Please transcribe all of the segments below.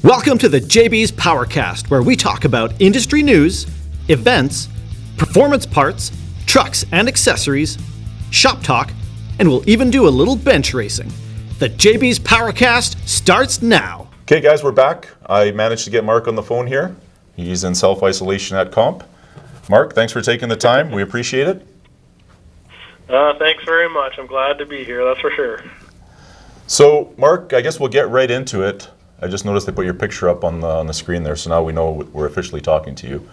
Welcome to the JBs Powercast, where we talk about industry news, events, performance parts, trucks and accessories, shop talk, and we'll even do a little bench racing. The JBs Powercast starts now. Okay, guys, we're back. I managed to get Mark on the phone here. He's in self-isolation at Comp. Mark, thanks for taking the time. We appreciate it. Thanks very much. I'm glad to be here, that's for sure. So, Mark, I guess we'll get right into it. I just noticed they put your picture up on the screen there, so now we know we're officially talking to you.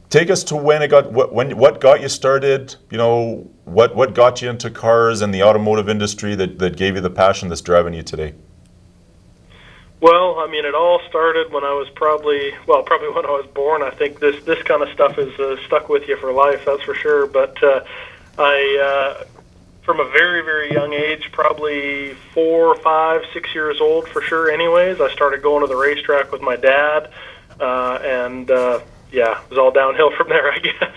Take us to what got you started. You know, what got you into cars and the automotive industry that gave you the passion that's driving you today. Well, I mean, it all started when I was probably when I was born. I think this kind of stuff is stuck with you for life, that's for sure. But I from a very, very young age, probably 4, 5, 6 years old for sure anyways, I started going to the racetrack with my dad, and it was all downhill from there, I guess.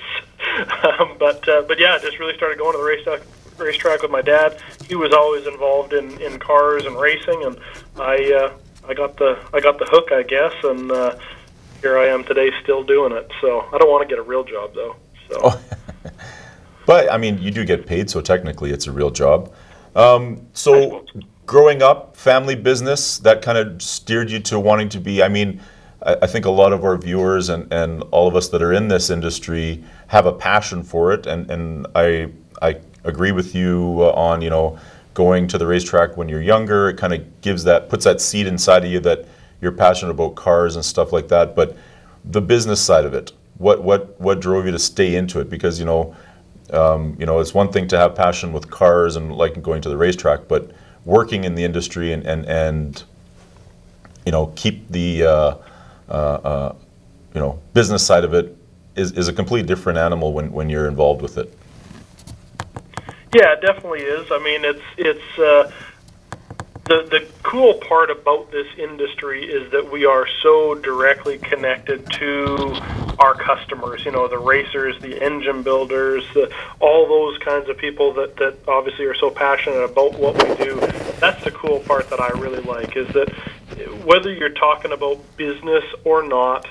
But yeah, just really started going to the racetrack with my dad. He was always involved in cars and racing, and I got the hook, I guess, and here I am today still doing it. So I don't want to get a real job, though. So. Oh. But, I mean, you do get paid, so technically it's a real job. So growing up, family business, that kind of steered you to wanting to be, I mean, I think a lot of our viewers and all of us that are in this industry have a passion for it. And I agree with you on, you know, going to the racetrack when you're younger. It kind of puts that seed inside of you that you're passionate about cars and stuff like that. But the business side of it, what drove you to stay into it? Because, you know, it's one thing to have passion with cars and like going to the racetrack, but working in the industry and you know, keep the business side of it is a completely different animal when you're involved with it. Yeah, it definitely is. I mean, it's the cool part about this industry is that we are so directly connected to our customers, you know, the racers, the engine builders, all those kinds of people that obviously are so passionate about what we do. That's the cool part that I really like, is that whether you're talking about business or not,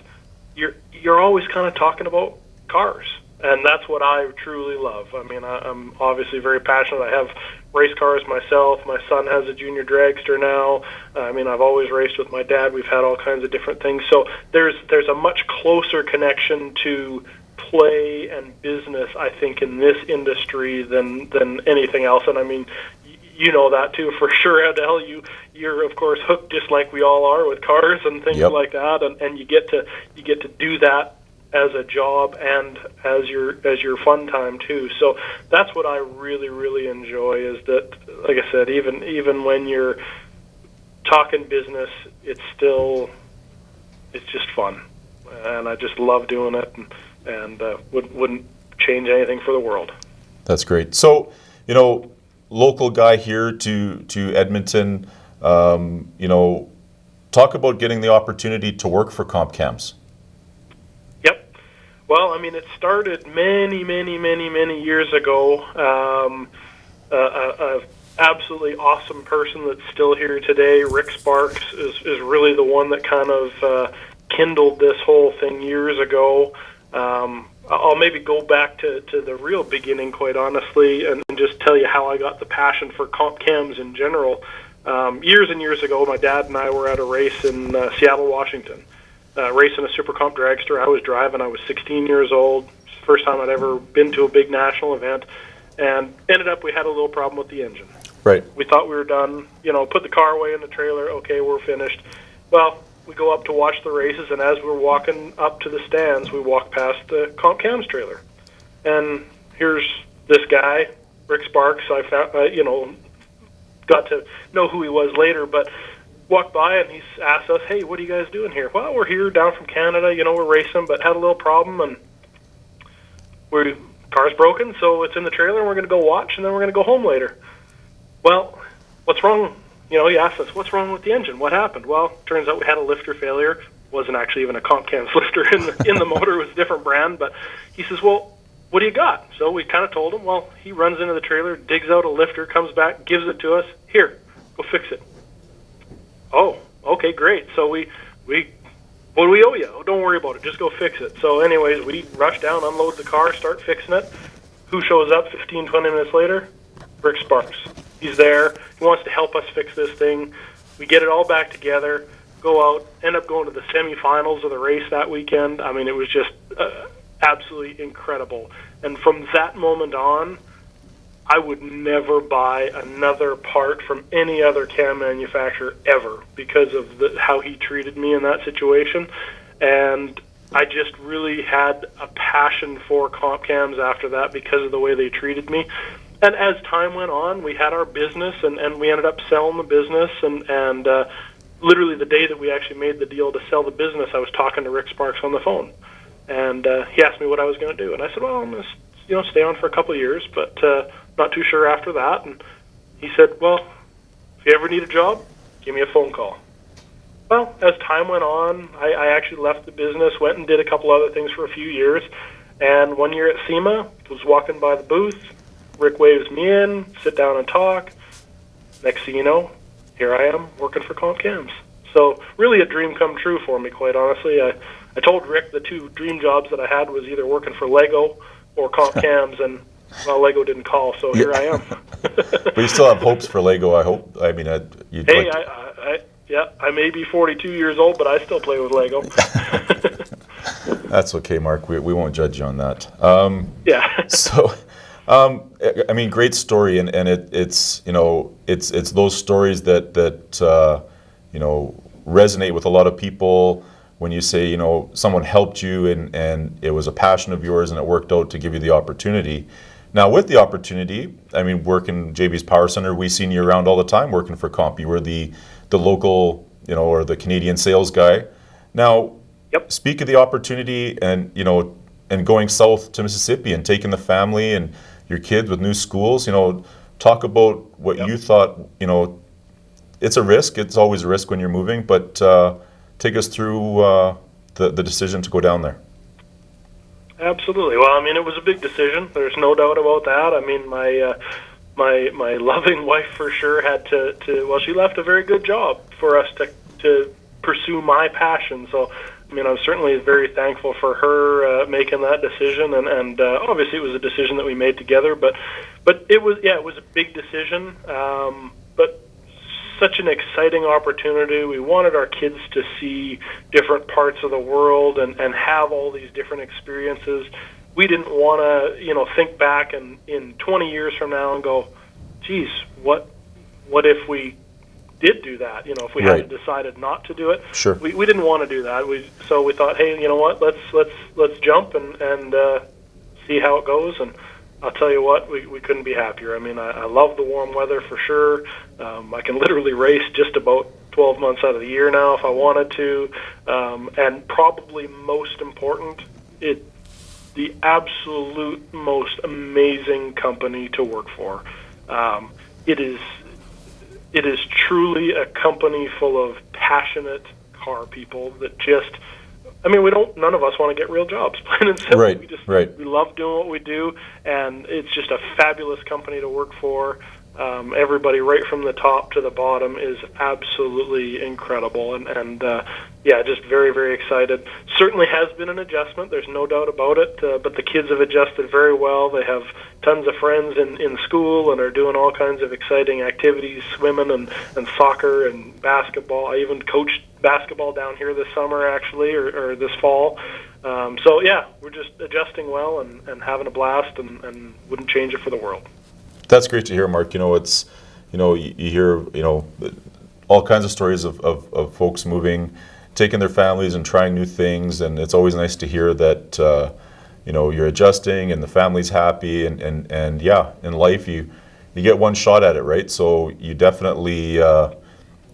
you're always kind of talking about cars. And that's what I truly love. I mean, I'm obviously very passionate. I have race cars myself. My son has a junior dragster now. I mean, I've always raced with my dad. We've had all kinds of different things. So there's a much closer connection to play and business, I think, in this industry than anything else. And I mean, you know that too for sure, Adele. You're of course hooked just like we all are with cars and things like that. And you get to do that as a job and as your fun time too. So that's what I really, really enjoy, is that, like I said, even when you're talking business, it's just fun, and I just love doing it, and wouldn't change anything for the world. That's great. So, you know, local guy here to Edmonton, you know, talk about getting the opportunity to work for Comp Cams. Well, I mean, it started many, many, many, many years ago. An absolutely awesome person that's still here today, Rick Sparks, is really the one that kind of kindled this whole thing years ago. I'll maybe go back to the real beginning, quite honestly, and just tell you how I got the passion for Comp Cams in general. Years and years ago, my dad and I were at a race in Seattle, Washington. Racing a Super Comp dragster. I was driving. I was 16 years old. First time I'd ever been to a big national event, and ended up we had a little problem with the engine. Right. We thought we were done. You know, put the car away in the trailer. Okay, we're finished. Well, we go up to watch the races, and as we're walking up to the stands, we walk past the Comp Cams trailer, and here's this guy, Rick Sparks. I found, got to know who he was later, but walked by and he asked us, "Hey, what are you guys doing here?" "Well, we're here down from Canada, you know, we're racing, but had a little problem, and car's broken, so it's in the trailer, and we're going to go watch, and then we're going to go home later." "Well, what's wrong?" You know, he asked us, "What's wrong with the engine? What happened?" Well, turns out we had a lifter failure. Wasn't actually even a Comp Cams lifter in the motor. It was a different brand, but he says, "Well, what do you got?" So we kind of told him. Well, he runs into the trailer, digs out a lifter, comes back, gives it to us. "Here, go fix it." oh, okay, great. So we what do we owe you? Oh, don't worry about it. Just go fix it. So anyways, we rush down, unload the car, start fixing it. Who shows up 15, 20 minutes later? Rick Sparks. He's there. He wants to help us fix this thing. We get it all back together, go out, end up going to the semifinals of the race that weekend. I mean, it was just absolutely incredible. And from that moment on, I would never buy another part from any other cam manufacturer ever because of how he treated me in that situation. And I just really had a passion for comp cams after that because of the way they treated me. And as time went on, we had our business, and we ended up selling the business. And literally the day that we actually made the deal to sell the business, I was talking to Rick Sparks on the phone. And he asked me what I was going to do. And I said, well, I'm going to stay on for a couple of years, but not too sure after that. And he said, well, if you ever need a job, give me a phone call. Well, as time went on, I actually left the business, went and did a couple other things for a few years. And one year at SEMA, was walking by the booth. Rick waves me in, sit down and talk. Next thing you know, here I am working for Comp Cams. So really a dream come true for me, quite honestly. I told Rick the two dream jobs that I had was either working for Lego or Comp Cams, and well, Lego didn't call, so here I am. But you still have hopes for Lego, I hope. I mean, you'd hey, like I may be 42 years old, but I still play with Lego. That's okay, Mark. We won't judge you on that. Yeah. So, I mean, great story, and it's it's those stories that resonate with a lot of people when you say someone helped you and it was a passion of yours and it worked out to give you the opportunity. Now, with the opportunity, I mean, working JBs Power Center, we seen you around all the time working for Comp. You were the local, or the Canadian sales guy. Now, yep. Speak of the opportunity and going south to Mississippi and taking the family and your kids with new schools. Talk about what yep. you thought. It's a risk. It's always a risk when you're moving, but take us through the decision to go down there. Absolutely. Well, I mean, it was a big decision. There's no doubt about that. I mean, my loving wife for sure had to well, she left a very good job for us to pursue my passion. So, I mean, I was certainly very thankful for her making that decision, and obviously it was a decision that we made together. But it was a big decision. But such an exciting opportunity. We wanted our kids to see different parts of the world and have all these different experiences. We didn't want to, think back in 20 years from now and go, geez, what if we did do that? If we Right. had decided not to do it. Sure. We didn't want to do that. So we thought, hey, you know what? Let's jump and see how it goes. And I'll tell you what, we couldn't be happier. I mean, I love the warm weather for sure. I can literally race just about 12 months out of the year now if I wanted to. And probably most important, the absolute most amazing company to work for. It is truly a company full of passionate car people that just, I mean, none of us want to get real jobs, plain and simple. Right. We love doing what we do, and it's just a fabulous company to work for. Everybody right from the top to the bottom is absolutely incredible, and just very, very excited. Certainly has been an adjustment, there's no doubt about it, but the kids have adjusted very well. They have tons of friends in school and are doing all kinds of exciting activities, swimming and soccer and basketball. I even coached basketball down here this summer, actually, or this fall. We're just adjusting well and having a blast and wouldn't change it for the world. That's great to hear, Mark. It's, you hear, all kinds of stories of folks moving, taking their families and trying new things, and it's always nice to hear that, you're adjusting and the family's happy, and in life you get one shot at it, right? So you definitely, you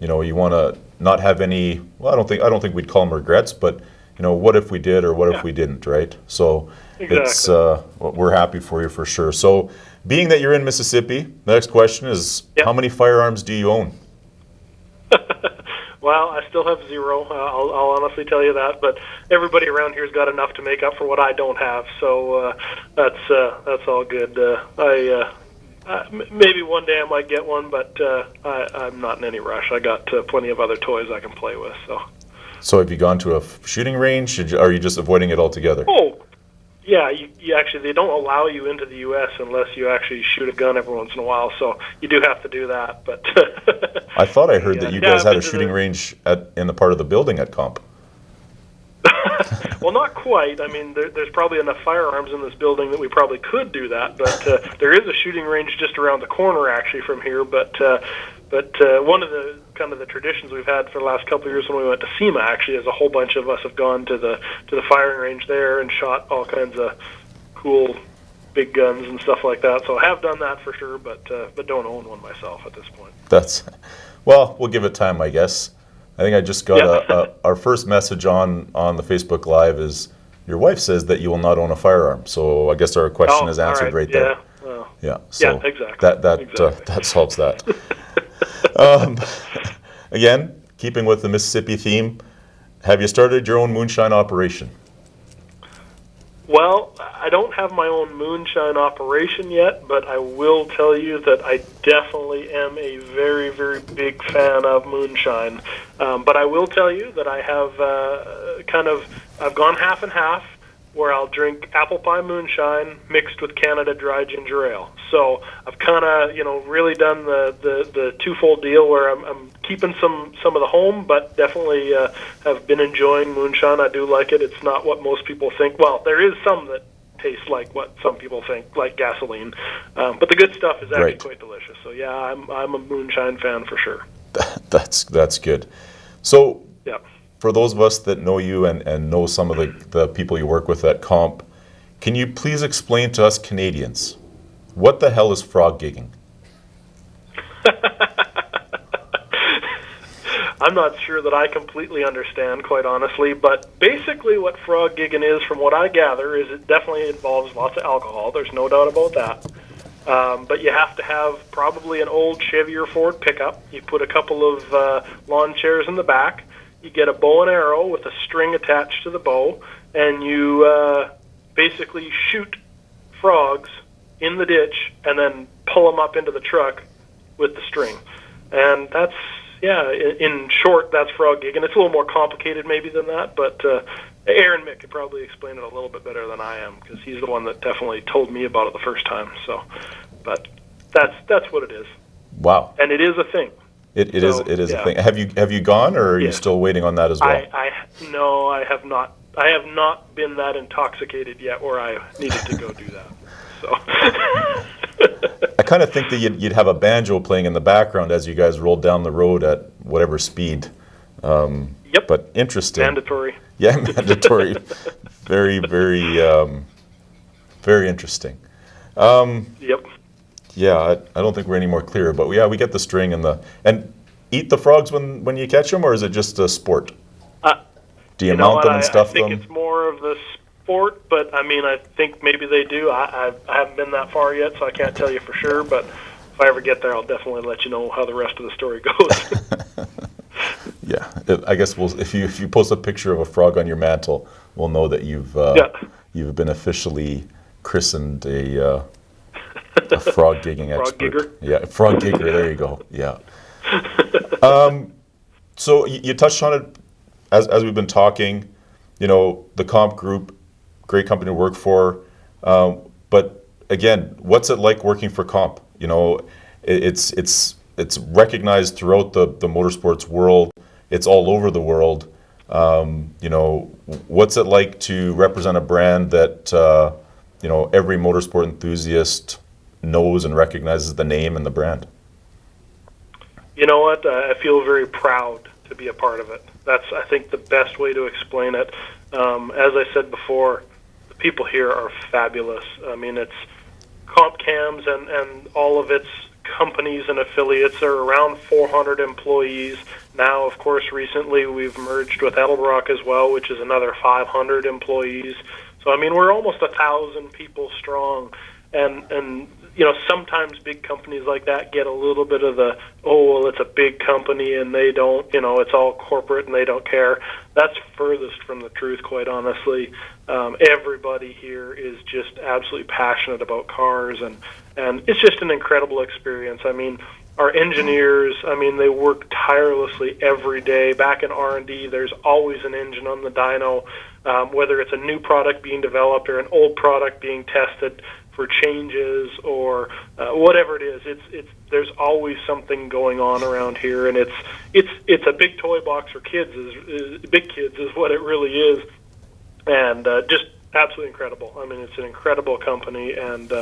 want to not have any. Well, I don't think we'd call them regrets, but what if we did or what if we didn't, right? So exactly. We're happy for you for sure. So. Being that you're in Mississippi, the next question is, How many firearms do you own? Well, I still have zero. I'll honestly tell you that, but everybody around here's got enough to make up for what I don't have, so that's all good. Maybe one day I might get one, but I'm not in any rush. I got plenty of other toys I can play with. So have you gone to a shooting range? Are you just avoiding it altogether? Oh, yeah. You actually, they don't allow you into the U.S. unless you actually shoot a gun every once in a while. So you do have to do that. But I thought I heard that you guys had a shooting range in the part of the building at Comp. Well, not quite. I mean, there's probably enough firearms in this building that we probably could do that. But there is a shooting range just around the corner, actually, from here. But one of the kind of the traditions we've had for the last couple of years when we went to SEMA, actually, is a whole bunch of us have gone to the firing range there and shot all kinds of cool big guns and stuff like that. So I have done that for sure, but don't own one myself at this point. Well, we'll give it time, I guess. I think I just got our first message on the Facebook Live is your wife says that you will not own a firearm. So I guess our question is answered right there. Well, yeah. So exactly. That solves that. Again, keeping with the Mississippi theme, have you started your own moonshine operation? Well, I don't have my own moonshine operation yet, but I will tell you that I definitely am a very, very big fan of moonshine. But I will tell you that I have I've gone half and half, where I'll drink apple pie moonshine mixed with Canada Dry Ginger Ale. So I've kind of, really done the twofold deal where I'm keeping some of the home, but definitely have been enjoying moonshine. I do like it. It's not what most people think. Well, there is some that taste like what some people think, like gasoline. But the good stuff is actually quite delicious. So yeah, I'm a moonshine fan for sure. That's good. So yeah. For those of us that know you and know some of the people you work with at Comp, can you please explain to us Canadians, what the hell is frog gigging? I'm not sure that I completely understand, quite honestly, but basically what frog gigging is, from what I gather, is it definitely involves lots of alcohol. There's no doubt about that. But you have to have probably an old Chevy or Ford pickup. You put a couple of lawn chairs in the back. You get a bow and arrow with a string attached to the bow, and you basically shoot frogs in the ditch and then pull them up into the truck with the string. And that's, in short, that's frog gigging. It's a little more complicated maybe than that, but Aaron Mick could probably explain it a little bit better than I am, because he's the one that definitely told me about it the first time. So, but that's what it is. Wow. And it is a thing. It is a thing. Have you gone, or are you still waiting on that as well? No, I have not. I have not been that intoxicated yet where I needed to go do that. So I kind of think that you'd have a banjo playing in the background as you guys rolled down the road at whatever speed. Yep. But interesting. Mandatory. Yeah, mandatory. Very, very, very interesting. Yep. Yeah, I don't think we're any more clear, but yeah, we get the string and eat the frogs when you catch them, or is it just a sport? Do you mount them and stuff them? I think it's more of the sport, but I mean, I think maybe they do. I haven't been that far yet, so I can't tell you for sure, but if I ever get there, I'll definitely let you know how the rest of the story goes. Yeah, I guess if you post a picture of a frog on your mantle, we'll know that you've been officially christened a frog gigging expert. Frog gigger? Yeah, frog gigger, there you go. Yeah. So you touched on it as we've been talking, the Comp Group, great company to work for. But again, what's it like working for Comp? It's recognized throughout the motorsports world. It's all over the world. What's it like to represent a brand that every motorsport enthusiast knows and recognizes the name and the brand? You know what? I feel very proud to be a part of it. That's, I think, the best way to explain it. As I said before, the people here are fabulous. I mean, it's Comp Cams and all of its companies and affiliates are around 400 employees. Now, of course, recently we've merged with Edelbrock as well, which is another 500 employees. So, I mean, we're almost 1,000 people strong. And sometimes big companies like that get a little bit of the, oh, well, it's a big company and they don't, it's all corporate and they don't care. That's furthest from the truth, quite honestly. Everybody here is just absolutely passionate about cars, and it's just an incredible experience. I mean, our engineers, they work tirelessly every day. Back in R&D, there's always an engine on the dyno, whether it's a new product being developed or an old product being tested for changes or whatever it is. There's always something going on around here, and it's a big toy box for kids. Big kids is what it really is, and just absolutely incredible. I mean, it's an incredible company, and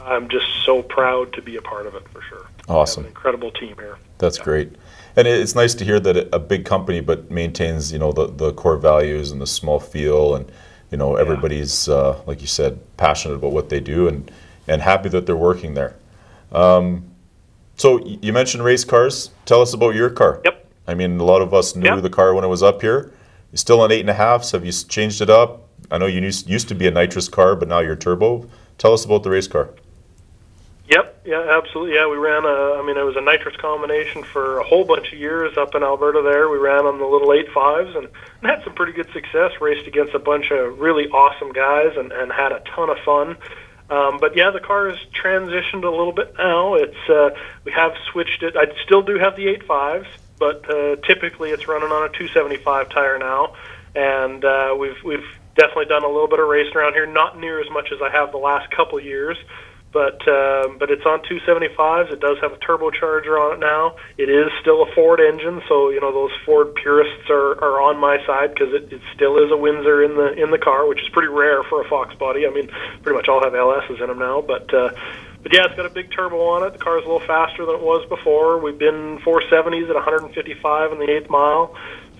I'm just so proud to be a part of it, for sure. Awesome. We have an incredible team here. That's great. And it's nice to hear that a big company but maintains, the core values and the small feel, and everybody's, like you said, passionate about what they do and happy that they're working there. So you mentioned race cars. Tell us about your car. Yep. I mean, a lot of us knew the car when it was up here. You're still on 8.5s. Have you changed it up? I know you used to be a nitrous car, but now you're turbo. Tell us about the race car. Yep, yeah, absolutely. Yeah, we ran it was a nitrous combination for a whole bunch of years up in Alberta there. We ran on the little 8.5s and had some pretty good success, raced against a bunch of really awesome guys and had a ton of fun. But yeah, the car has transitioned a little bit now. We have switched it. I still do have the 8.5s, but typically it's running on a 275 tire now. And we've definitely done a little bit of racing around here, not near as much as I have the last couple years. But it's on 275s. It does have a turbocharger on it now. It is still a Ford engine, so those Ford purists are on my side, because it still is a Windsor in the car, which is pretty rare for a Fox body. I mean, pretty much all have LSs in them now, but yeah, it's got a big turbo on it. The car's a little faster than it was before. We've been 470s at 155 in the 8th mile.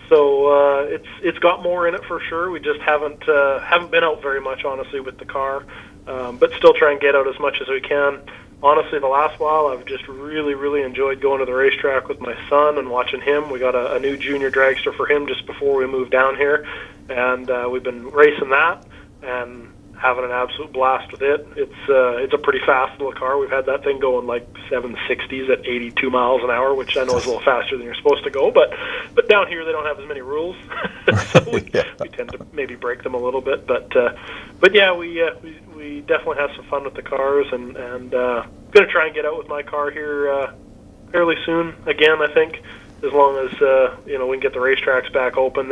So it's got more in it for sure. We just haven't been out very much, honestly, with the car. But still try and get out as much as we can. Honestly, the last while, I've just really, really enjoyed going to the racetrack with my son and watching him. We got a new junior dragster for him just before we moved down here, and we've been racing that and having an absolute blast with it. It's a pretty fast little car. We've had that thing going like 760s at 82 miles an hour, which I know is a little faster than you're supposed to go, but down here they don't have as many rules, so we tend to maybe break them a little bit. But yeah, we definitely have some fun with the cars, and going to try and get out with my car here fairly soon again, I think, as long as we can get the racetracks back open.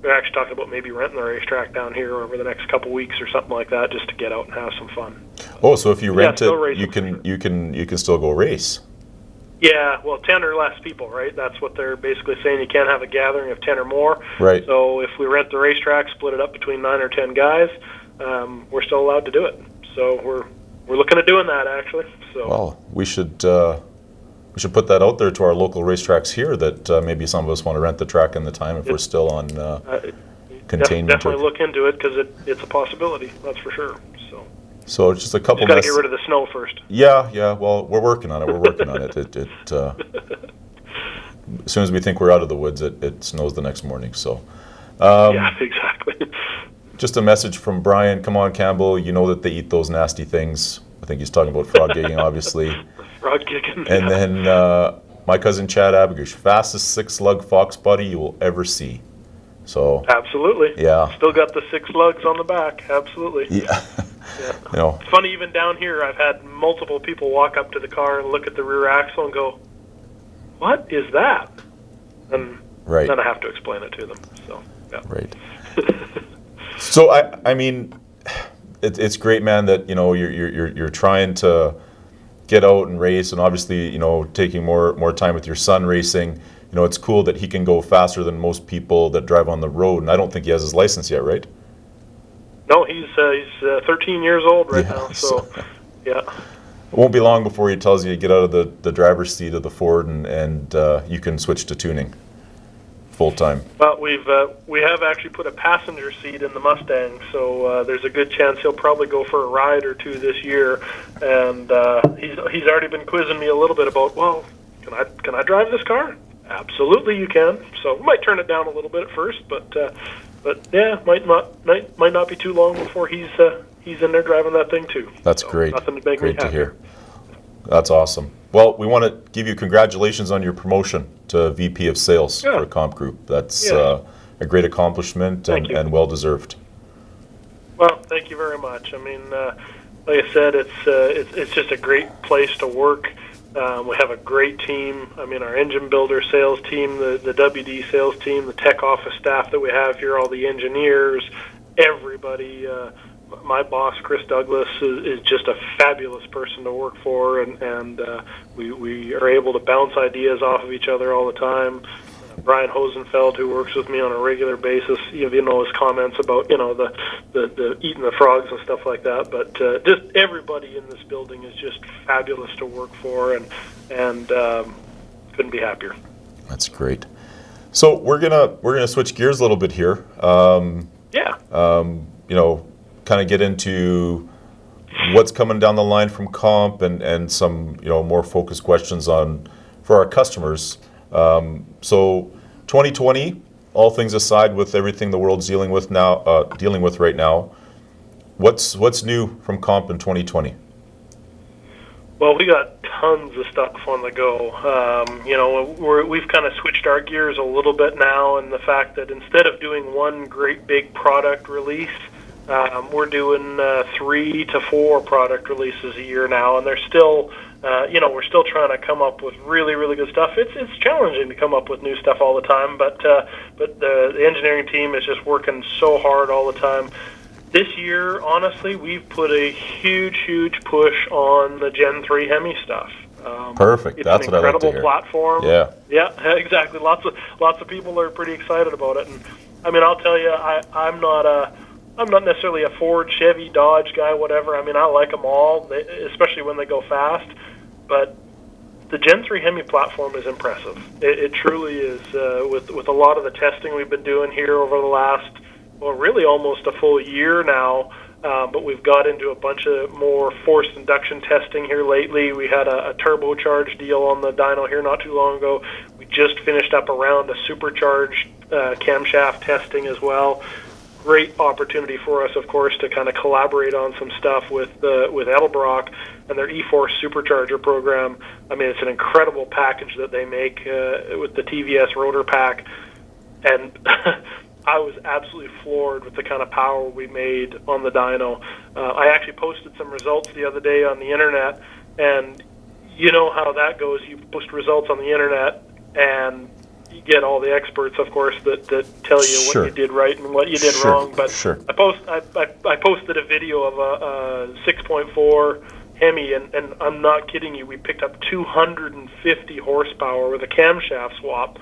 We're actually talking about maybe renting the racetrack down here over the next couple weeks or something like that, just to get out and have some fun. Oh, so if you rent it, you can still go race. Yeah, well, 10 or less people, right? That's what they're basically saying. You can't have a gathering of 10 or more. Right. So if we rent the racetrack, split it up between 9 or 10 guys, we're still allowed to do it. So we're looking at doing that, actually. So. Well, we should put that out there to our local racetracks here, that maybe some of us want to rent the track in the time if we're still on contained. Definitely look into it, because it's a possibility, that's for sure. So just a couple. Got to get rid of the snow first. Yeah. Well, we're working on it. As soon as we think we're out of the woods, it snows the next morning. So. Yeah, exactly. Just a message from Brian. Come on, Campbell. You know that they eat those nasty things. I think he's talking about frog gigging, obviously. Frog gigging. And then my cousin Chad Abigash, fastest 6-lug fox body you will ever see. So. Absolutely. Yeah. Still got the 6 lugs on the back. Absolutely. Yeah. Yeah. It's funny, even down here, I've had multiple people walk up to the car and look at the rear axle and go, "What is that?" And then I have to explain it to them. So. Yeah. Right. So I mean, it's great, man, that you're trying to get out and race, and obviously taking more time with your son racing. It's cool that he can go faster than most people that drive on the road, and I don't think he has his license yet, right? No, he's 13 years old right now. So yeah. It won't be long before he tells you to get out of the driver's seat of the Ford and you can switch to tuning full time. Well, we have actually put a passenger seat in the Mustang, so there's a good chance he'll probably go for a ride or two this year. And he's already been quizzing me a little bit about, well, can I drive this car? Absolutely, you can. So we might turn it down a little bit at first, but yeah, might not be too long before he's he's in there driving that thing too. That's great. Nothing to make great me to happier. hear. That's awesome. Well, we want to give you congratulations on your promotion to VP of Sales for Comp Group. That's a great accomplishment and well deserved. Well, thank you very much. I mean, like I said, it's just a great place to work. We have a great team. I mean, our engine builder sales team, the WD sales team, the tech office staff that we have here, all the engineers, everybody. My boss, Chris Douglas, is just a fabulous person to work for, and we are able to bounce ideas off of each other all the time. Brian Hosenfeld, who works with me on a regular basis, you know his comments about the eating the frogs and stuff like that. But just everybody in this building is just fabulous to work for, and couldn't be happier. That's great. So we're gonna switch gears a little bit here. Kind of get into what's coming down the line from Comp and some more focused questions for our customers. So 2020, all things aside, with everything the world's dealing with right now, what's new from Comp in 2020? Well, we got tons of stuff on the go. We've kind of switched our gears a little bit now, in the fact that instead of doing one great big product release, we're doing 3 to 4 product releases a year now, and they're still, we're still trying to come up with really, really good stuff. It's challenging to come up with new stuff all the time, but the engineering team is just working so hard all the time. This year, honestly, we've put a huge push on the Gen 3 Hemi stuff. Perfect. That's what I like to hear. It's an incredible platform. Yeah, exactly. Lots of people are pretty excited about it, and I mean, I'll tell you, I'm not necessarily a Ford, Chevy, Dodge guy, whatever. I mean, I like them all, especially when they go fast. But the Gen 3 Hemi platform is impressive. It truly is. With a lot of the testing we've been doing here over the last, really almost a full year now. But we've got into a bunch of more forced induction testing here lately. We had a turbocharged deal on the dyno here not too long ago. We just finished up a round of supercharged camshaft testing as well. Great opportunity for us, of course, to kind of collaborate on some stuff with Edelbrock and their E-Force supercharger program. I mean, it's an incredible package that they make with the TVS rotor pack, and I was absolutely floored with the kind of power we made on the dyno. I actually posted some results the other day on the internet, and you know how that goes. You post results on the internet, and you get all the experts, of course, that tell you what you did right and what you did wrong. But I posted a video of a 6.4 Hemi, and I'm not kidding you. We picked up 250 horsepower with a camshaft swap.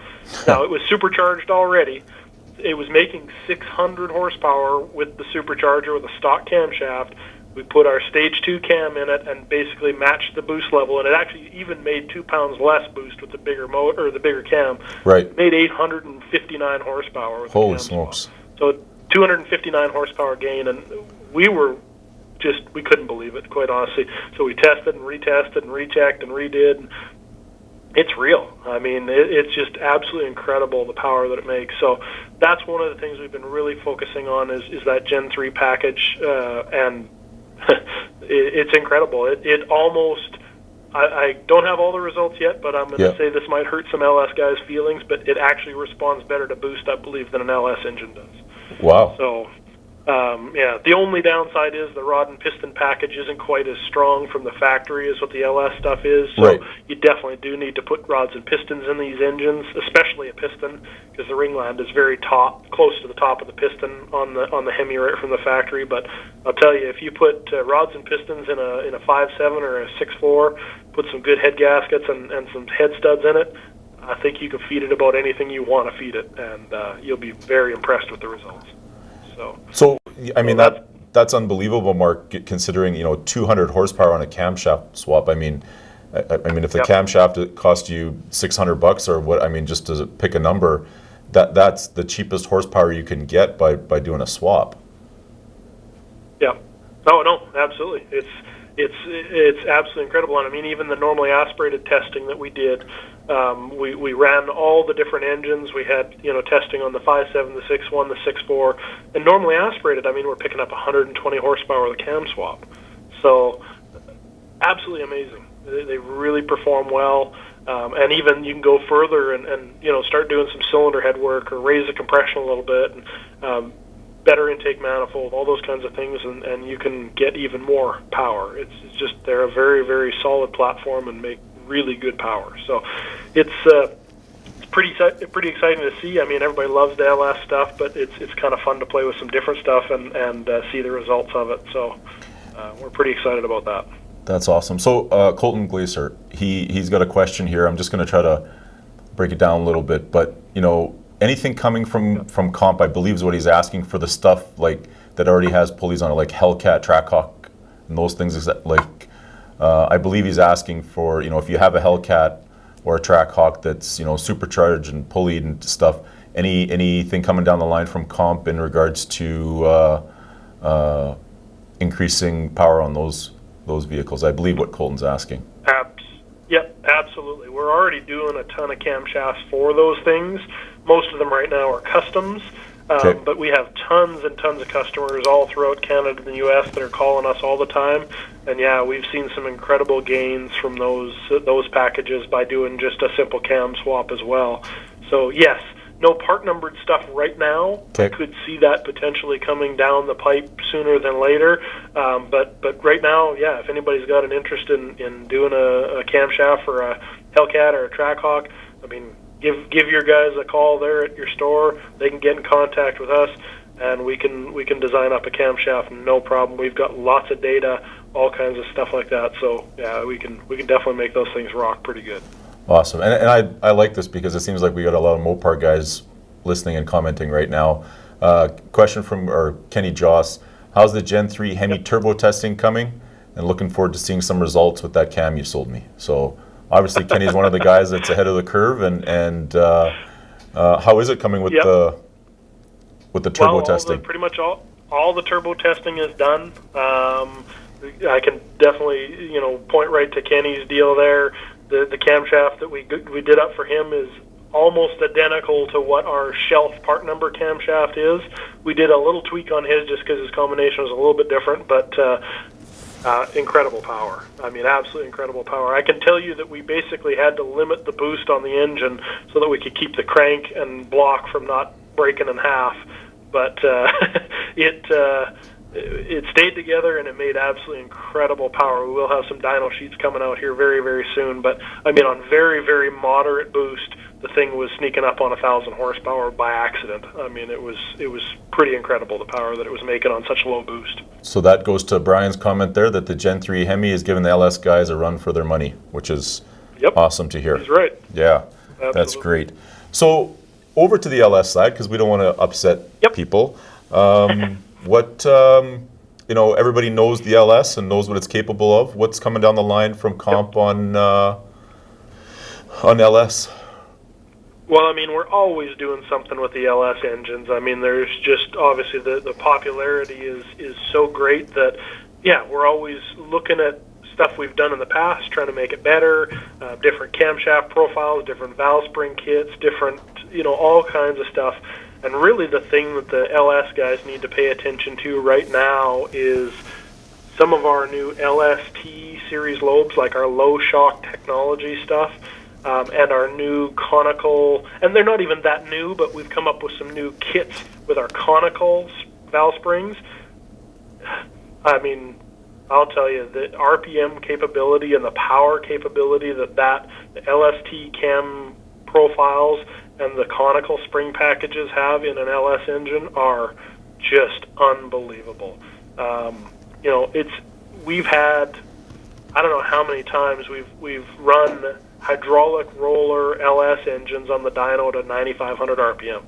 Now, it was supercharged already. It was making 600 horsepower with the supercharger with a stock camshaft. We put our stage 2 cam in it and basically matched the boost level, and it actually even made 2 pounds less boost with the bigger motor or the bigger cam. Right. It made 859 horsepower with the Holy cam smokes. swap. So 259 horsepower gain, and we couldn't believe it, quite honestly. So we tested and retested and rechecked and redid. And it's real. I mean, it's just absolutely incredible, the power that it makes. So that's one of the things we've been really focusing on is that Gen 3 package, and it's incredible. It almost, I don't have all the results yet, but I'm going to say this might hurt some LS guys' feelings, but it actually responds better to boost, I believe, than an LS engine does. Wow. So, the only downside is the rod and piston package isn't quite as strong from the factory as what the LS stuff is. So you definitely do need to put rods and pistons in these engines, especially a piston, because the ringland is very close to the top of the piston on the Hemi right from the factory. But I'll tell you, if you put rods and pistons in a 5.7 or a 6.4, put some good head gaskets and some head studs in it, I think you can feed it about anything you want to feed it, and you'll be very impressed with the results. So I mean, that's unbelievable, Mark, considering 200 horsepower on a camshaft swap. I mean, if the camshaft cost you $600 or what, I mean, just to pick a number, that's the cheapest horsepower you can get by doing a swap. Yeah. No, absolutely. it's absolutely incredible. And I mean, even the normally aspirated testing that we did, we ran all the different engines. We had testing on the 5.7, the 6.1, the 6.4, and normally aspirated. I mean, we're picking up 120 horsepower with a cam swap. So absolutely amazing. They really perform well. And even you can go further and start doing some cylinder head work or raise the compression a little bit, and better intake manifold, all those kinds of things, and you can get even more power. It's just they're a very, very solid platform and make really good power. So it's pretty exciting to see. I mean, everybody loves the LS stuff, but it's kind of fun to play with some different stuff and see the results of it. So we're pretty excited about that. That's awesome. So Colton Glaser, he's got a question here. I'm just going to try to break it down a little bit, but anything coming from comp, I believe, is what he's asking for, the stuff like that already has pulleys on it, like Hellcat, Trackhawk, and those things. Like I believe he's asking for if you have a Hellcat or a Trackhawk that's supercharged and pulleyed and stuff. Anything coming down the line from comp in regards to increasing power on those vehicles? I believe what Colton's asking. Yep, absolutely. We're already doing a ton of camshafts for those things. Most of them right now are customs, but we have tons and tons of customers all throughout Canada and the U.S. that are calling us all the time. And yeah, we've seen some incredible gains from those packages by doing just a simple cam swap as well. So yes, no part numbered stuff right now. Okay. I could see that potentially coming down the pipe sooner than later. But right now, yeah, if anybody's got an interest in doing a camshaft for a Hellcat or a Trackhawk, I mean, give your guys a call there at your store. They can get in contact with us, and we can design up a camshaft, no problem. We've got lots of data, all kinds of stuff like that. So yeah, we can definitely make those things rock pretty good. Awesome. And I like this because it seems like we got a lot of Mopar guys listening and commenting right now. Question from Kenny Joss. How's the Gen 3 Hemi turbo testing coming? And looking forward to seeing some results with that cam you sold me. So obviously Kenny's one of the guys that's ahead of the curve. And how is it coming with the turbo testing? Pretty much all the turbo testing is done. I can definitely point right to Kenny's deal there. The camshaft that we did up for him is almost identical to what our shelf part number camshaft is. We did a little tweak on his just because his combination was a little bit different, but incredible power. I mean, absolutely incredible power. I can tell you that we basically had to limit the boost on the engine so that we could keep the crank and block from not breaking in half. But it stayed together, and it made absolutely incredible power. We will have some dyno sheets coming out here very, very soon. But, I mean, on very, very moderate boost, the thing was sneaking up on 1,000 horsepower by accident. I mean, it was pretty incredible, the power that it was making on such low boost. So that goes to Brian's comment there that the Gen 3 Hemi is giving the LS guys a run for their money, which is awesome to hear. He's right. Yeah, absolutely. That's great. So over to the LS side, because we don't want to upset people. What, everybody knows the LS and knows what it's capable of. What's coming down the line from comp on LS? Well, I mean, we're always doing something with the LS engines. I mean, there's just obviously the popularity is so great that, yeah, we're always looking at stuff we've done in the past, trying to make it better, different camshaft profiles, different valve spring kits, different, all kinds of stuff. And really the thing that the LS guys need to pay attention to right now is some of our new LST series lobes, like our low shock technology stuff, and our new conical, and they're not even that new, but we've come up with some new kits with our conical valve springs. I mean, I'll tell you, the RPM capability and the power capability that the LST cam profiles and the conical spring packages have in an LS engine are just unbelievable. We've had, I don't know how many times we've run hydraulic roller LS engines on the dyno to 9,500 RPM,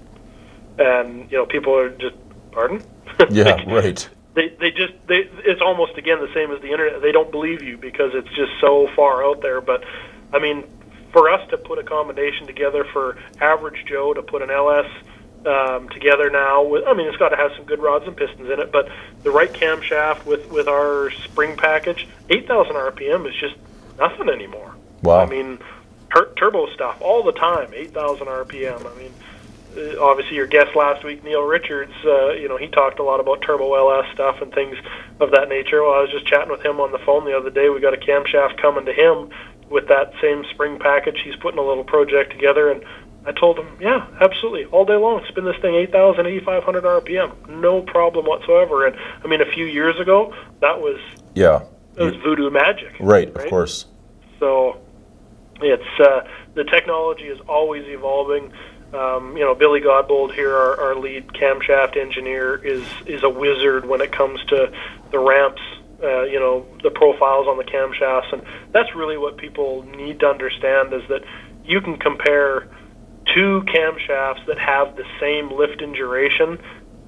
and people are just, pardon? Yeah, right. It's almost again the same as the internet. They don't believe you because it's just so far out there. But I mean, for us to put a combination together for average Joe to put an LS together now. It's got to have some good rods and pistons in it, but the right camshaft with our spring package, 8,000 RPM is just nothing anymore. Wow. I mean, turbo stuff all the time, 8,000 RPM. I mean, obviously your guest last week, Neil Richards, he talked a lot about turbo LS stuff and things of that nature. Well, I was just chatting with him on the phone the other day. We got a camshaft coming to him with that same spring package. He's putting a little project together, and I told him, yeah, absolutely, all day long, spin this thing 8,000, 8,500 RPM, no problem whatsoever. And I mean, a few years ago, that was voodoo magic. Right, of course. So it's the technology is always evolving. Billy Godbold here, our lead camshaft engineer, is a wizard when it comes to the ramps, the profiles on the camshafts, and that's really what people need to understand, is that you can compare two camshafts that have the same lift and duration,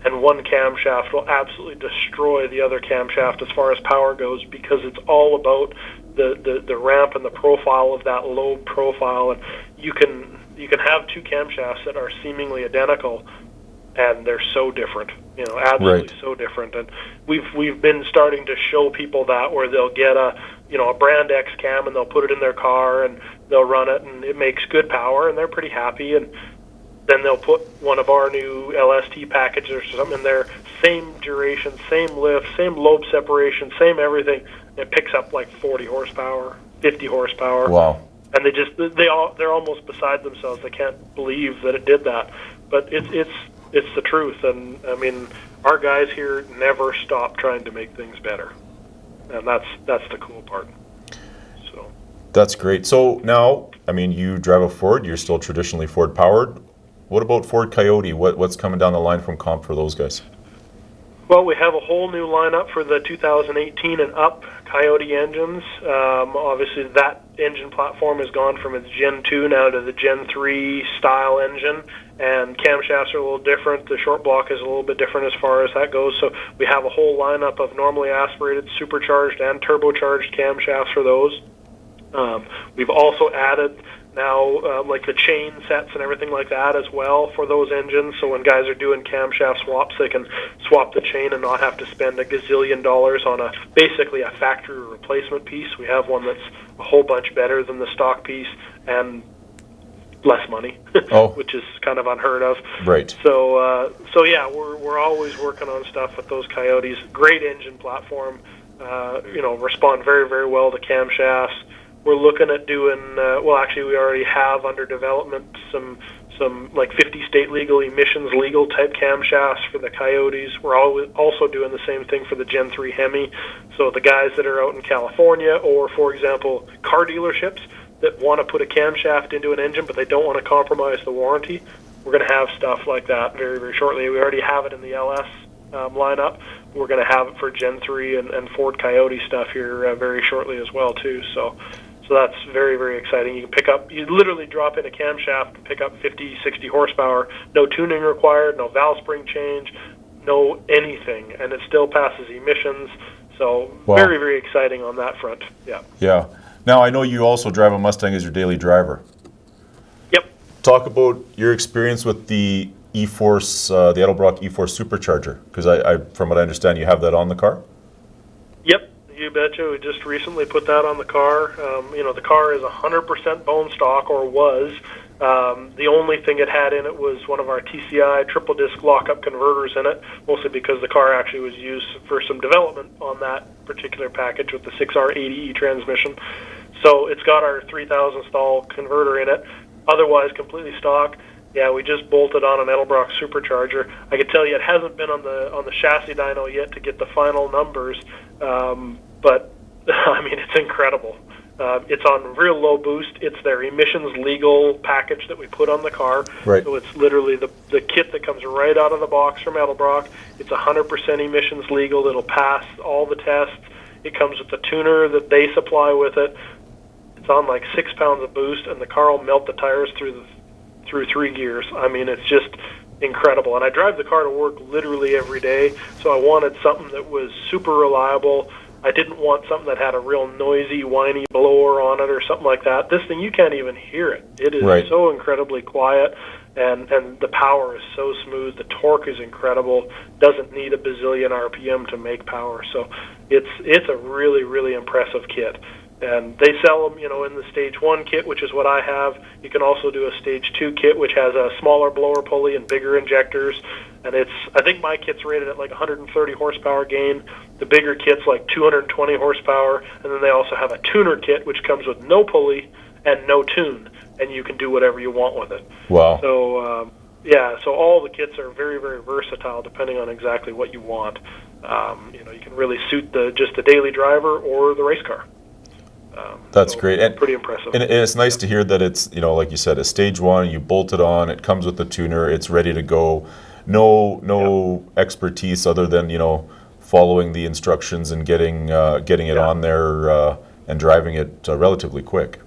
and one camshaft will absolutely destroy the other camshaft as far as power goes, because it's all about the ramp and the profile of that load profile. And you can have two camshafts that are seemingly identical, and they're so different, absolutely so different. And we've been starting to show people that, where they'll get a brand X cam and they'll put it in their car and they'll run it and it makes good power and they're pretty happy, and then they'll put one of our new LST packages or something in there, same duration, same lift, same lobe separation, same everything, and it picks up like 40 horsepower, 50 horsepower. Wow. And they're almost beside themselves. They can't believe that it did that. But it's the truth. And I mean, our guys here never stop trying to make things better. And that's the cool part. So that's great. So now, I mean, you drive a Ford, you're still traditionally Ford powered. What about Ford Coyote? What's coming down the line from comp for those guys? Well, we have a whole new lineup for the 2018 and up Coyote engines. Obviously, that engine platform has gone from its Gen 2 now to the Gen 3 style engine, and camshafts are a little different. The short block is a little bit different as far as that goes. So we have a whole lineup of normally aspirated, supercharged, and turbocharged camshafts for those. We've also added now like the chain sets and everything like that as well for those engines, so when guys are doing camshaft swaps, they can swap the chain and not have to spend a gazillion dollars on basically a factory replacement piece. We have one that's a whole bunch better than the stock piece and less money, which is kind of unheard of. Right. So yeah, we're always working on stuff with those Coyotes. Great engine platform, respond very, very well to camshafts. We're looking at doing, actually we already have under development some like 50 state legal, emissions legal type camshafts for the Coyotes. We're also doing the same thing for the Gen 3 Hemi. So the guys that are out in California, or for example, car dealerships that want to put a camshaft into an engine but they don't want to compromise the warranty, we're going to have stuff like that very, very shortly. We already have it in the LS lineup. We're going to have it for Gen 3 and Ford Coyote stuff here very shortly as well too. So that's very, very exciting. You literally drop in a camshaft and pick up 50, 60 horsepower, no tuning required, no valve spring change, no anything, and it still passes emissions. So very, very exciting on that front. Yeah. Yeah. Now, I know you also drive a Mustang as your daily driver. Yep. Talk about your experience with the E-Force, the Edelbrock E-Force supercharger, because I, from what I understand, you have that on the car? Yep. You betcha. We just recently put that on the car. The car is 100% bone stock, or was. The only thing it had in it was one of our TCI triple disc lockup converters in it, mostly because the car actually was used for some development on that particular package with the 6R80E transmission. So it's got our 3000 stall converter in it, otherwise completely stock. Yeah, we just bolted on an Edelbrock supercharger. I can tell you it hasn't been on the chassis dyno yet to get the final numbers, but I mean, it's incredible. It's on real low boost. It's their emissions legal package that we put on the car. Right. So it's literally the kit that comes right out of the box from Edelbrock. It's 100% emissions legal. It'll pass all the tests. It comes with the tuner that they supply with it. It's on like 6 pounds of boost, and the car will melt the tires through 3 gears. I mean, it's just incredible. And I drive the car to work literally every day, so I wanted something that was super reliable. I didn't want something that had a real noisy, whiny blower on it or something like that. This thing, you can't even hear it. It is so incredibly quiet, and the power is so smooth. The torque is incredible. Doesn't need a bazillion RPM to make power. So it's a really, really impressive kit. And they sell them, in the Stage 1 kit, which is what I have. You can also do a Stage 2 kit, which has a smaller blower pulley and bigger injectors. And I think my kit's rated at like 130 horsepower gain. The bigger kit's like 220 horsepower. And then they also have a tuner kit, which comes with no pulley and no tune. And you can do whatever you want with it. Wow. So, so all the kits are very, very versatile depending on exactly what you want. You can really suit just the daily driver or the race car. That's great. And pretty impressive. And it's nice to hear that it's, like you said, a Stage 1, you bolt it on, it comes with the tuner, it's ready to go. No expertise other than, following the instructions and getting it on there and driving it relatively quick.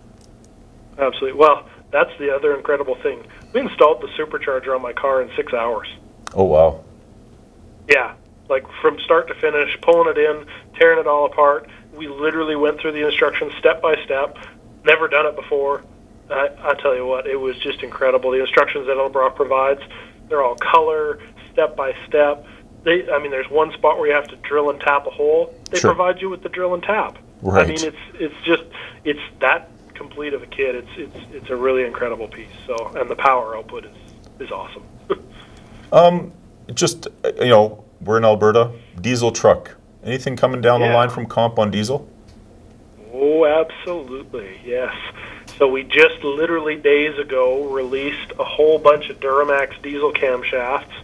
Absolutely. Well, that's the other incredible thing. We installed the supercharger on my car in 6 hours. Oh, wow. Yeah, like from start to finish, pulling it in, tearing it all apart. We literally went through the instructions step by step. Never done it before. I tell you what, it was just incredible. The instructions that Elbrock provides, they're all color, step by step. There's one spot where you have to drill and tap a hole. They provide you with the drill and tap. Right. It's that complete of a kit. It's a really incredible piece. So, and the power output is awesome. We're in Alberta. Diesel truck. Anything coming down the line from comp on diesel? Oh, absolutely, yes. So we just literally days ago released a whole bunch of Duramax diesel camshafts.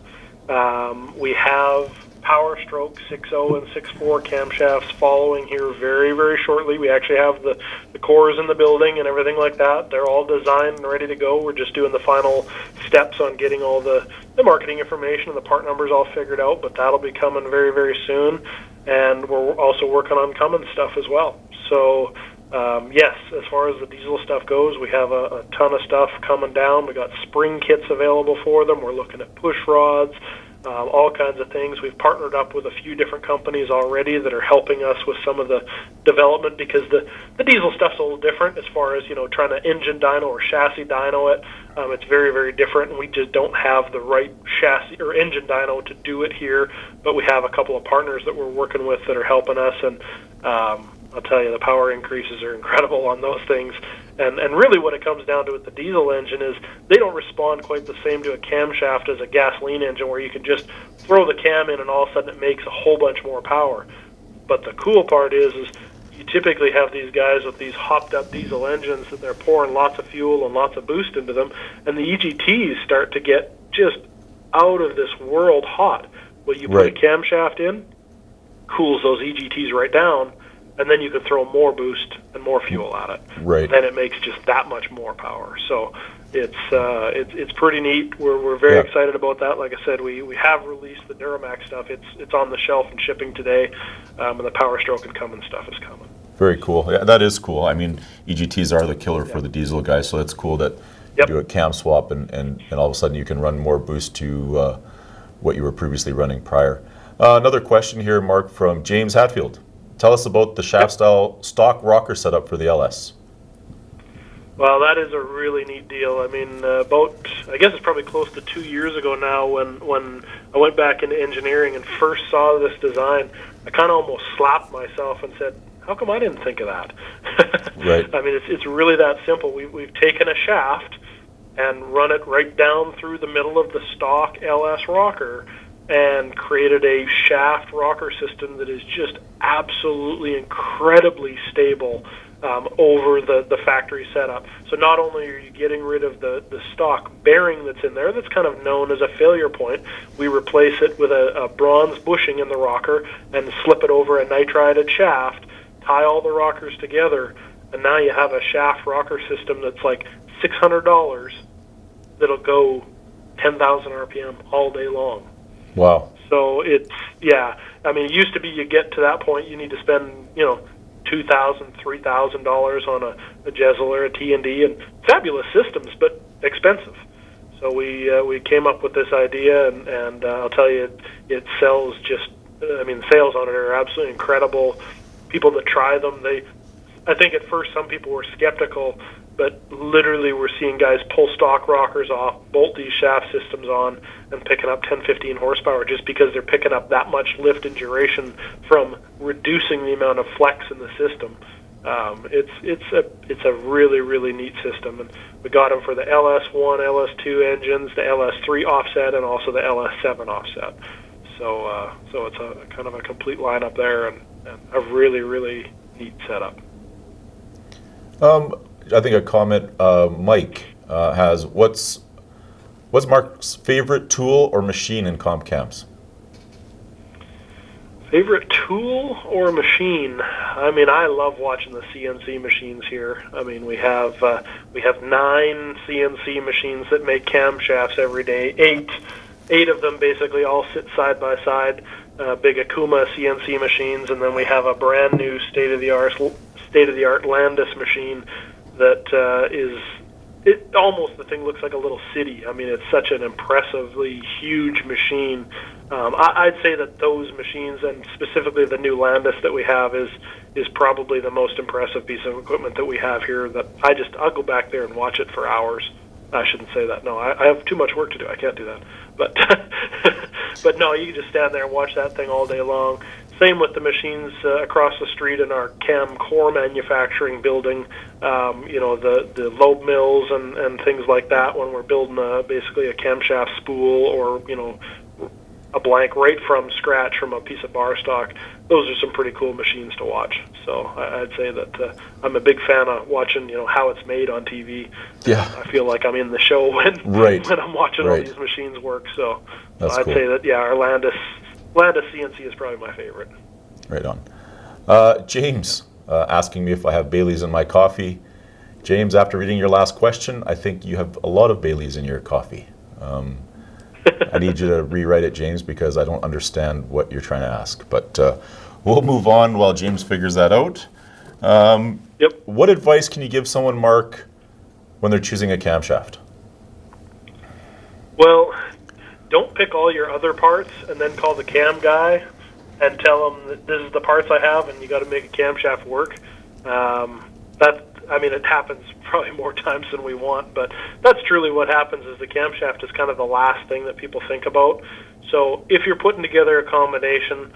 We have Power Stroke 6.0 and 6.4 camshafts following here very, very shortly. We actually have the cores in the building and everything like that. They're all designed and ready to go. We're just doing the final steps on getting all the marketing information and the part numbers all figured out, but that'll be coming very, very soon. And we're also working on Cummins stuff as well. So, yes, as far as the diesel stuff goes, we have a ton of stuff coming down. We got spring kits available for them. We're looking at push rods, all kinds of things. We've partnered up with a few different companies already that are helping us with some of the development because the diesel stuff's a little different as far as, trying to engine dyno or chassis dyno it. It's very, very different, and we just don't have the right chassis or engine dyno to do it here, but we have a couple of partners that we're working with that are helping us, and I'll tell you, the power increases are incredible on those things. And really what it comes down to with the diesel engine is they don't respond quite the same to a camshaft as a gasoline engine where you can just throw the cam in and all of a sudden it makes a whole bunch more power. But the cool part is you typically have these guys with these hopped up diesel engines that they're pouring lots of fuel and lots of boost into them, and the EGTs start to get just out of this world hot. Well, you put a camshaft in, cools those EGTs right down, and then you can throw more boost and more fuel at it. Right. Then it makes just that much more power. So it's pretty neat. We're very excited about that. Like I said, we have released the Duramax stuff. It's on the shelf and shipping today, and the Power Stroke and Cummins stuff is coming. Very cool. Yeah, that is cool. I mean, EGTs are the killer for the diesel guys, so it's cool that you do a cam swap and all of a sudden you can run more boost to what you were previously running prior. Another question here, Mark, from James Hatfield. Tell us about the shaft-style stock rocker setup for the LS. Well, that is a really neat deal. I mean, I guess it's probably close to 2 years ago now when I went back into engineering and first saw this design, I kind of almost slapped myself and said, how come I didn't think of that? Right. I mean, it's really that simple. We've taken a shaft and run it right down through the middle of the stock LS rocker and created a shaft rocker system that is just absolutely incredibly stable over the factory setup. So not only are you getting rid of the stock bearing that's in there that's kind of known as a failure point, we replace it with a bronze bushing in the rocker and slip it over a nitrided shaft, tie all the rockers together, and now you have a shaft rocker system that's like $600 that'll go 10,000 RPM all day long. Wow. So it used to be you get to that point, you need to spend, $2,000, $3,000 on a Jezel or a T&D, and fabulous systems, but expensive. So we came up with this idea, and I'll tell you, it sells sales on it are absolutely incredible. People that try them, I think at first some people were skeptical but literally we're seeing guys pull stock rockers off, bolt these shaft systems on, and picking up 10, 15 horsepower just because they're picking up that much lift and duration from reducing the amount of flex in the system. It's a really, really neat system, and we got them for the LS1, LS2 engines, the LS3 offset, and also the LS7 offset. So it's a kind of a complete lineup there, and a really, really neat setup. I think a comment Mike has, what's Mark's favorite tool or machine in comp cams? Favorite tool or machine? I mean, I love watching the CNC machines here. I mean, we have 9 CNC machines that make camshafts every day. Eight of them basically all sit side by side. Big Akuma CNC machines, and then we have a brand new state-of-the-art Landis machine that is. It almost, the thing looks like a little city. I mean, it's such an impressively huge machine. I'd say that those machines, and specifically the new Landis that we have, is probably the most impressive piece of equipment that we have here. That I'll go back there and watch it for hours. I shouldn't say that. No, I have too much work to do. I can't do that. But but no, you can just stand there and watch that thing all day long. Same with the machines across the street in our cam core manufacturing building. The lobe mills and things like that when we're building basically a camshaft spool or a blank right from scratch from a piece of bar stock. Those are some pretty cool machines to watch. So I'd say that I'm a big fan of watching how it's made on TV. Yeah, I feel like I'm in the show when I'm watching all these machines work. So I'd say that our Landis CNC is probably my favorite. Right on. James asking me if I have Baileys in my coffee. James, after reading your last question, I think you have a lot of Baileys in your coffee. I need you to rewrite it, James, because I don't understand what you're trying to ask. But we'll move on while James figures that out. Yep. What advice can you give someone, Mark, when they're choosing a camshaft? Well, don't pick all your other parts and then call the cam guy and tell him that this is the parts I have and you got to make a camshaft work. It happens probably more times than we want, but that's truly what happens. Is the camshaft is kind of the last thing that people think about. So if you're putting together a combination,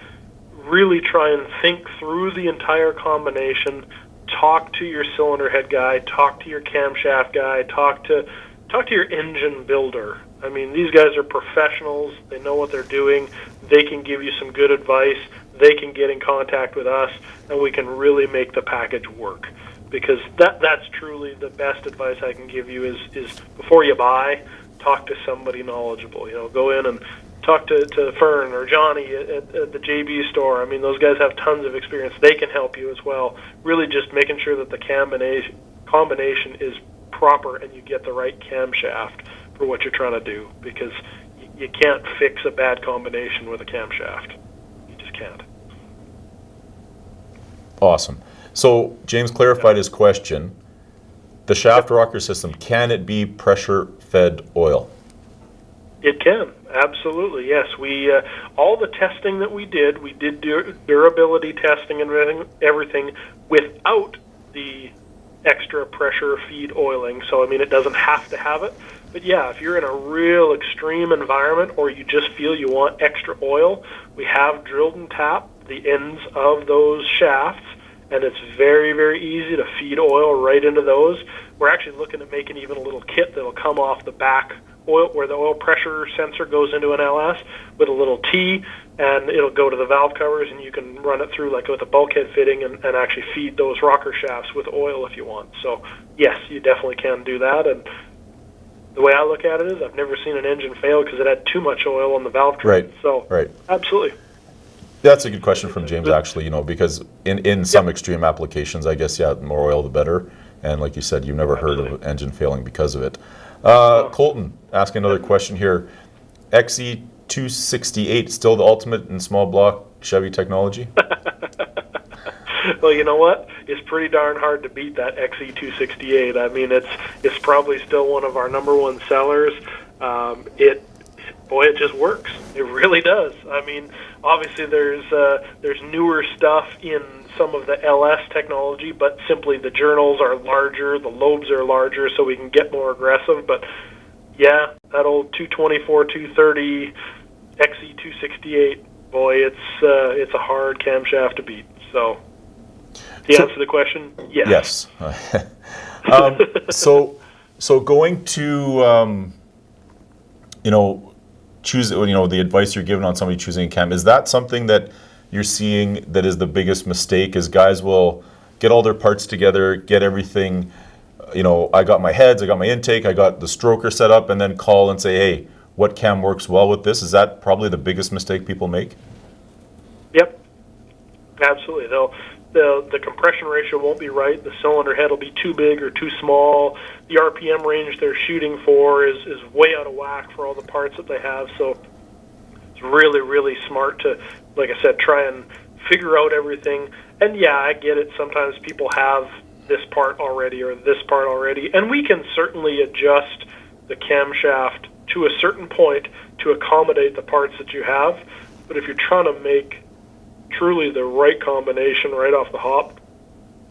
really try and think through the entire combination. Talk to your cylinder head guy, talk to your camshaft guy, talk to your engine builder. I mean, these guys are professionals. They know what they're doing. They can give you some good advice. They can get in contact with us, and we can really make the package work. Because that's truly the best advice I can give you is before you buy, talk to somebody knowledgeable. Go in and talk to Fern or Johnny at the JB store. I mean, those guys have tons of experience. They can help you as well. Really just making sure that the combination is proper and you get the right camshaft for what you're trying to do, because you can't fix a bad combination with a camshaft. You just can't. Awesome. So James clarified his question. The shaft rocker system, can it be pressure-fed oil? It can, absolutely, yes. We all the testing that we did durability testing and everything without the extra pressure feed oiling. So, I mean, it doesn't have to have it. But, yeah, if you're in a real extreme environment or you just feel you want extra oil, we have drilled and tapped the ends of those shafts, and it's very, very easy to feed oil right into those. We're actually looking at making even a little kit that'll come off the back oil, where the oil pressure sensor goes into an LS with a little T, and it'll go to the valve covers, and you can run it through like with a bulkhead fitting and actually feed those rocker shafts with oil if you want. So, yes, you definitely can do that. And the way I look at it is I've never seen an engine fail because it had too much oil on the valve train. Right. So, absolutely. That's a good question from James, actually, because in some extreme applications, I guess, the more oil, the better. And like you said, you've never heard of an engine failing because of it. Colton, asking another question here. XE268, still the ultimate in small block Chevy technology? Well, you know what? It's pretty darn hard to beat that XE268. I mean, it's probably still one of our number one sellers. boy, it just works. It really does. I mean, obviously there's newer stuff in some of the LS technology, but simply the journals are larger, the lobes are larger, so we can get more aggressive. But yeah, that old 224, 230, XE268, boy, it's a hard camshaft to beat. So, to answer the question, yes. So going to choose the advice you're giving on somebody choosing a cam, is that something that you're seeing that is the biggest mistake? Is guys will get all their parts together, get everything, I got my heads, I got my intake, I got the stroker set up, and then call and say, hey, what cam works well with this? Is that probably the biggest mistake people make? Yep, absolutely. The compression ratio won't be right. The cylinder head will be too big or too small. The RPM range they're shooting for is way out of whack for all the parts that they have. So it's really, really smart to, like I said, try and figure out everything. And yeah, I get it. Sometimes people have this part already or this part already. And we can certainly adjust the camshaft to a certain point to accommodate the parts that you have. But if you're trying to make truly the right combination right off the hop,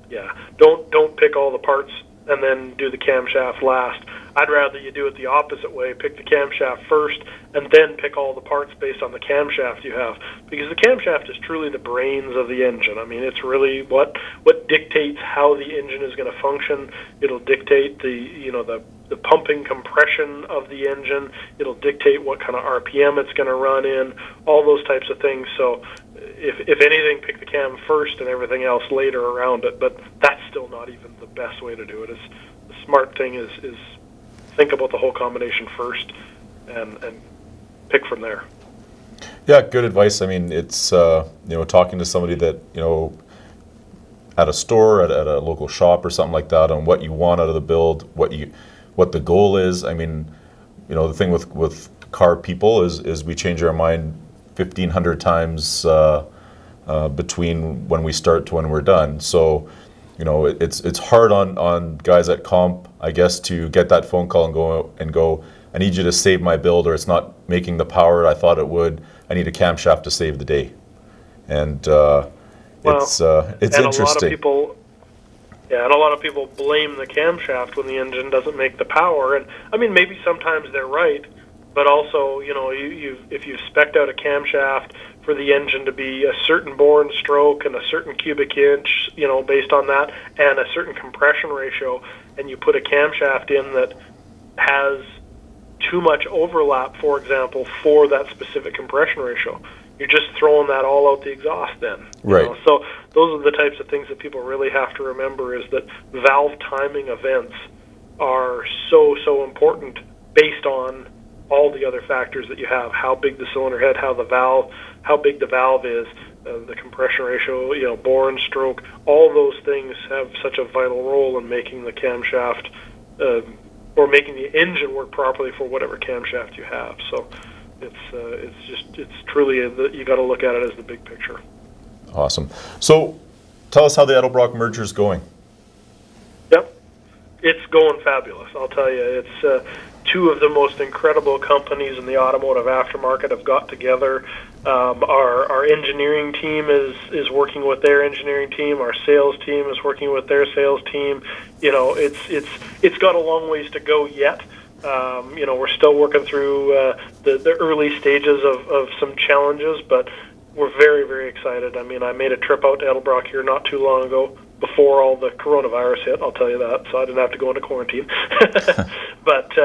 yeah, don't pick all the parts and then do the camshaft last. I'd rather you do it the opposite way, pick the camshaft first and then pick all the parts based on the camshaft you have, because the camshaft is truly the brains of the engine. I mean, it's really what dictates how the engine is going to function. It'll dictate the pumping compression of the engine. It'll dictate what kind of RPM it's going to run in, all those types of things. So if anything, pick the cam first and everything else later around it, but that's still not even the best way to do it. The smart thing is think about the whole combination first and pick from there. Yeah, good advice. I mean, it's talking to somebody that at a store, at a local shop or something like that, on what you want out of the build, what the goal is. I mean, the thing with car people is we change our mind 1,500 times between when we start to when we're done. So, it's hard on guys at comp, I guess, to get that phone call and go, I need you to save my build, or it's not making the power I thought it would. I need a camshaft to save the day. And it's interesting. And a lot of people blame the camshaft when the engine doesn't make the power. And I mean, maybe sometimes they're right, but also, if you've spec'd out a camshaft for the engine to be a certain bore and stroke and a certain cubic inch, based on that, and a certain compression ratio, and you put a camshaft in that has too much overlap, for example, for that specific compression ratio, you're just throwing that all out the exhaust then. Right. So those are the types of things that people really have to remember, is that valve timing events are so important based on all the other factors that you have: how big the cylinder head, how big the valve is, the compression ratio, bore and stroke. All those things have such a vital role in making the camshaft or making the engine work properly for whatever camshaft you have. So it's truly you got to look at it as the big picture. Awesome. So tell us how the Edelbrock merger is going. Yep, it's going fabulous. I'll tell you, it's two of the most incredible companies in the automotive aftermarket have got together. Our engineering team is working with their engineering team. Our sales team is working with their sales team. It's got a long ways to go yet. We're still working through the early stages of some challenges, but we're very, very excited. I mean, I made a trip out to Edelbrock here not too long ago, before all the coronavirus hit, I'll tell you that, so I didn't have to go into quarantine. But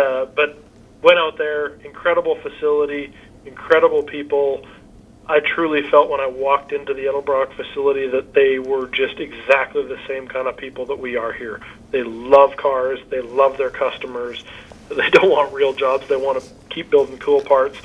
went out there, incredible facility, incredible people. I truly felt when I walked into the Edelbrock facility that they were just exactly the same kind of people that we are here. They love cars, they love their customers, they don't want real jobs, they want to keep building cool parts,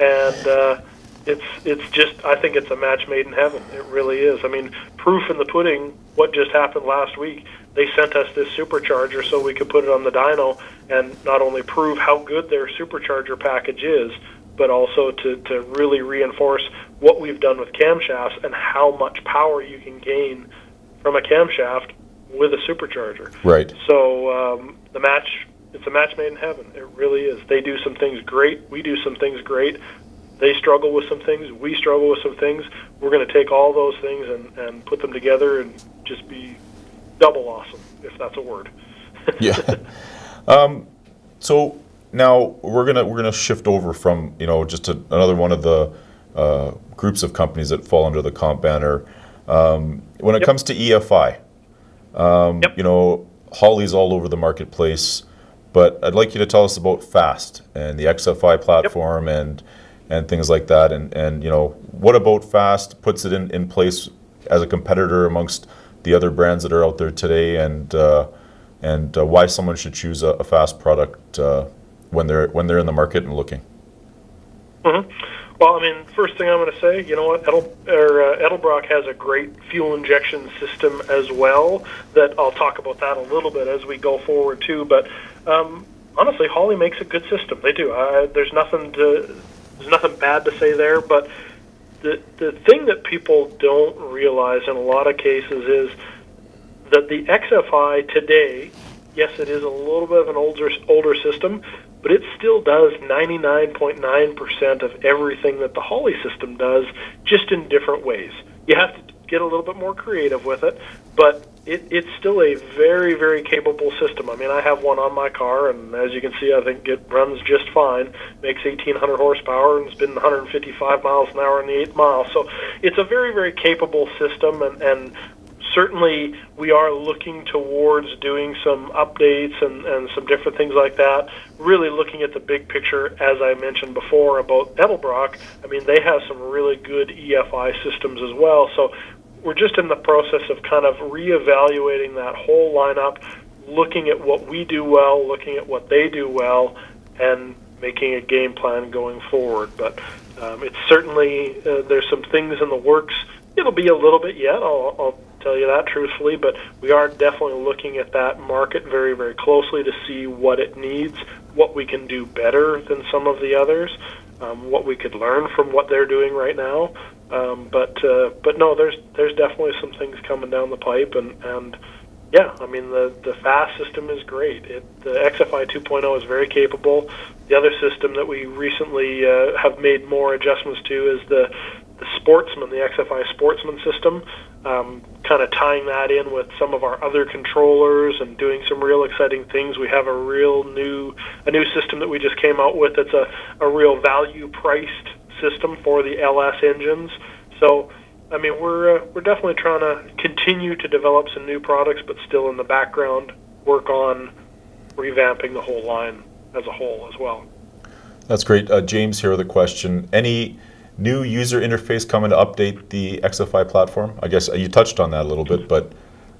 and it's just, I think it's a match made in heaven. It really is. I mean, proof in the pudding, what just happened last week, they sent us this supercharger so we could put it on the dyno and not only prove how good their supercharger package is, but also to really reinforce what we've done with camshafts and how much power you can gain from a camshaft with a supercharger. Right. So the match it's a match made in heaven. It really is. They do some things great. We do some things great. They struggle with some things. We struggle with some things. We're going to take all those things and put them together and just be double awesome, if that's a word. Yeah. So now we're gonna shift over from just another one of the groups of companies that fall under the comp banner. When it comes to EFI, Holley's all over the marketplace, but I'd like you to tell us about FAST and the XFI platform and things like that. And what about FAST puts it in place as a competitor amongst the other brands that are out there today, and why someone should choose a FAST product when they're in the market and looking. Mm-hmm. Well, I mean, first thing I'm going to say, you know what, Edelbrock has a great fuel injection system as well. That I'll talk about that a little bit as we go forward too. But honestly, Holley makes a good system. They do. There's nothing bad to say there. But the thing that people don't realize in a lot of cases is that the XFI today, yes, it is a little bit of an older system, but it still does 99.9% of everything that the Holley system does, just in different ways. You have to get a little bit more creative with it, but it's still a very, very capable system. I mean, I have one on my car, and as you can see, I think it runs just fine, makes 1,800 horsepower, and it's been 155 miles an hour in the 8th mile. So it's a very, very capable system, and certainly we are looking towards doing some updates and some different things like that, really looking at the big picture, as I mentioned before about Edelbrock. I mean, they have some really good EFI systems as well. So we're just in the process of kind of reevaluating that whole lineup, looking at what we do well, looking at what they do well, and making a game plan going forward. But it's certainly, there's some things in the works. It'll be a little bit yet, I'll tell you that truthfully, but we are definitely looking at that market very, very closely to see what it needs, what we can do better than some of the others, what we could learn from what they're doing right now. But no, there's definitely some things coming down the pipe, and yeah, I mean, the FAST system is great. The XFI 2.0 is very capable. The other system that we recently have made more adjustments to is the Sportsman, the XFI Sportsman system, kind of tying that in with some of our other controllers and doing some real exciting things. We have a new system that we just came out with that's a real value-priced system for the LS engines. So, I mean, we're definitely trying to continue to develop some new products, but still in the background work on revamping the whole line as a whole as well. That's great. James here with a question. Any new user interface coming to update the XFI platform? I guess you touched on that a little bit, but...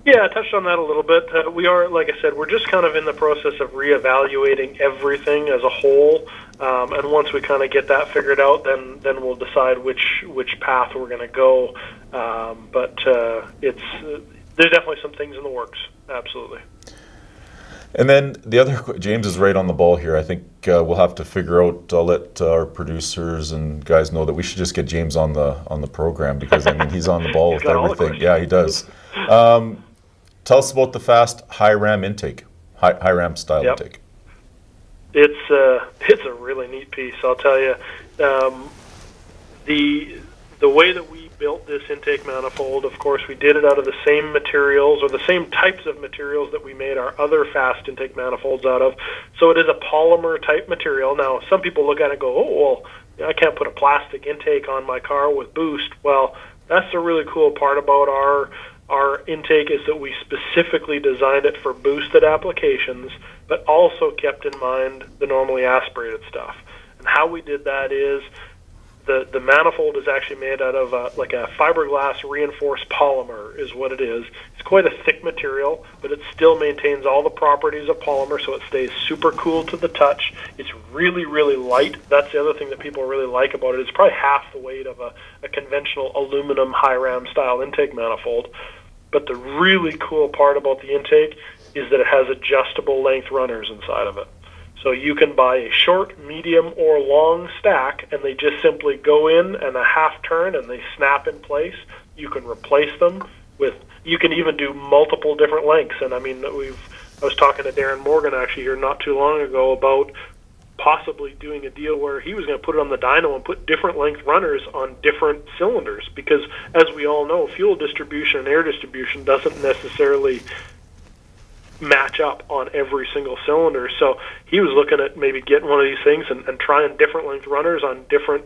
Yeah, I touched on that a little bit. We are, like I said, we're just kind of in the process of reevaluating everything as a whole, and once we kind of get that figured out, then we'll decide which path we're going to go. But there's definitely some things in the works, absolutely. And then the other, James is right on the ball here. I think we'll have to figure out. I'll let our producers and guys know that we should just get James on the program, because I mean he's on the ball with everything. Yeah, he does. Tell us about the FAST high ram intake, high ram style intake. It's a really neat piece, I'll tell you. The way that we built this intake manifold, of course, we did it out of the same materials, or the same types of materials that we made our other FAST intake manifolds out of. So it is a polymer type material. Now, some people look at it and go, oh, well, I can't put a plastic intake on my car with boost. Well, that's the really cool part about our intake, is that we specifically designed it for boosted applications, but also kept in mind the normally aspirated stuff. And how we did that is the manifold is actually made out of like a fiberglass reinforced polymer is what it is. It's quite a thick material, but it still maintains all the properties of polymer, so it stays super cool to the touch. It's really, really light. That's the other thing that people really like about it. It's probably half the weight of a conventional aluminum high ram style intake manifold. But the really cool part about the intake is that it has adjustable length runners inside of it. So you can buy a short, medium, or long stack, and they just simply go in and a half turn, and they snap in place. You can replace them with, you can even do multiple different lengths. And I mean, I was talking to Darren Morgan actually here not too long ago about possibly doing a deal where he was going to put it on the dyno and put different length runners on different cylinders, because as we all know, fuel distribution and air distribution doesn't necessarily match up on every single cylinder. So he was looking at maybe getting one of these things and trying different length runners on different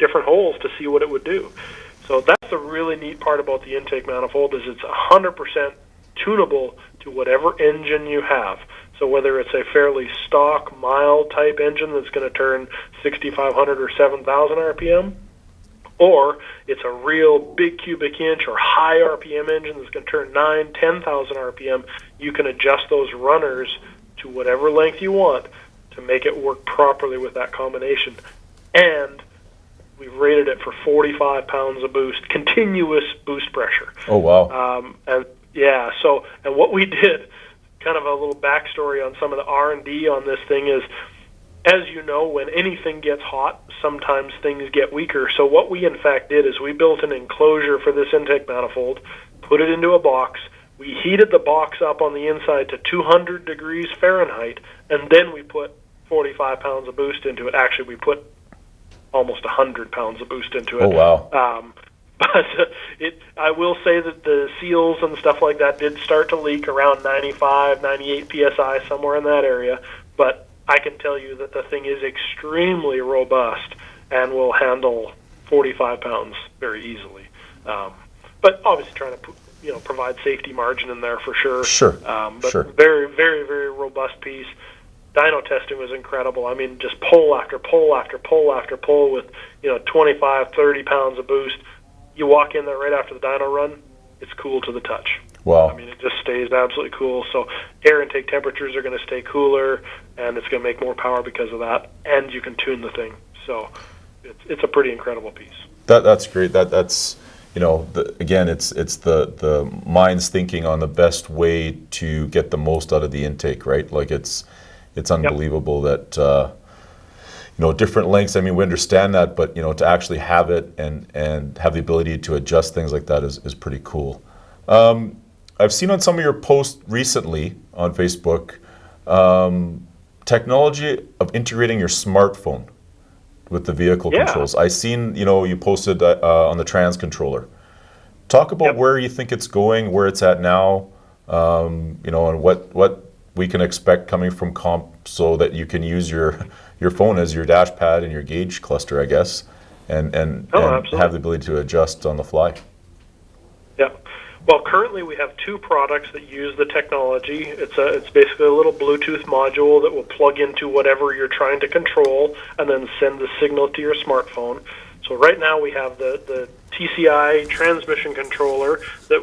holes to see what it would do. So that's the really neat part about the intake manifold, is it's 100% tunable to whatever engine you have. So whether it's a fairly stock, mild type engine that's going to turn 6,500 or 7,000 RPM, or it's a real big cubic inch or high RPM engine that's going to turn 9,000, 10,000 RPM, you can adjust those runners to whatever length you want to make it work properly with that combination. And we've rated it for 45 pounds of boost, continuous boost pressure. Oh, wow. And what we did, kind of a little backstory on some of the R&D on this thing is, as you know, when anything gets hot, sometimes things get weaker. So what we in fact did is we built an enclosure for this intake manifold, put it into a box, we heated the box up on the inside to 200 degrees Fahrenheit, and then we put 45 pounds of boost into it. Actually, we put almost 100 pounds of boost into it. Oh, wow. But I will say that the seals and stuff like that did start to leak around 95, 98 PSI, somewhere in that area. But I can tell you that the thing is extremely robust and will handle 45 pounds very easily. But obviously trying to provide safety margin in there for sure. Sure. But sure. very, very, very robust piece. Dyno testing was incredible. I mean, just pull after pull after pull after pull with 25, 30 pounds of boost. You walk in there right after the dyno run, it's cool to the touch. Wow. I mean, it just stays absolutely cool. So air intake temperatures are going to stay cooler, and it's going to make more power because of that, and you can tune the thing. So it's a pretty incredible piece. That's great. That's again, it's the mind's thinking on the best way to get the most out of the intake, right? Like it's unbelievable that different lengths. I mean, we understand that, but to actually have it and have the ability to adjust things like that is pretty cool. I've seen on some of your posts recently on Facebook technology of integrating your smartphone with the vehicle controls. I seen you posted on the trans controller. Talk about where you think it's going, where it's at now, and what we can expect coming from comp, so that you can use your phone as your dash pad and your gauge cluster, I guess, and have the ability to adjust on the fly. Yeah. Well, currently we have two products that use the technology. It's basically a little Bluetooth module that will plug into whatever you're trying to control and then send the signal to your smartphone. So right now we have the TCI transmission controller that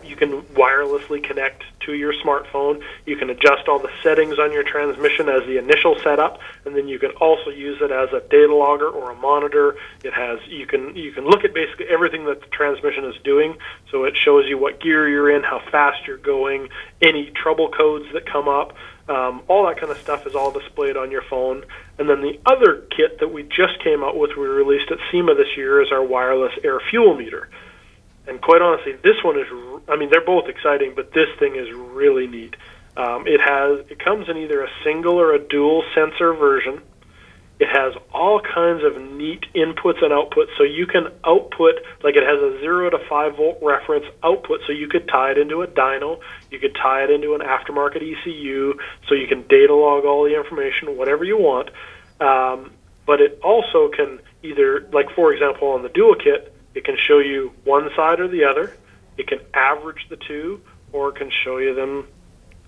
you can wirelessly connect to your smartphone. You can adjust all the settings on your transmission as the initial setup, and then you can also use it as a data logger or a monitor. You can look at basically everything that the transmission is doing. So it shows you what gear you're in, how fast you're going, any trouble codes that come up. All that kind of stuff is all displayed on your phone. And then the other kit that we just came out with, we released at SEMA this year, is our wireless air fuel meter. And quite honestly, this one is, they're both exciting, but this thing is really neat. It comes in either a single or a dual sensor version. It has all kinds of neat inputs and outputs, so you can output, like it has a 0 to 5 volt reference output, so you could tie it into a dyno, you could tie it into an aftermarket ECU, so you can data log all the information, whatever you want. But it also can either, like for example on the dual kit, it can show you one side or the other, it can average the two, or it can show you them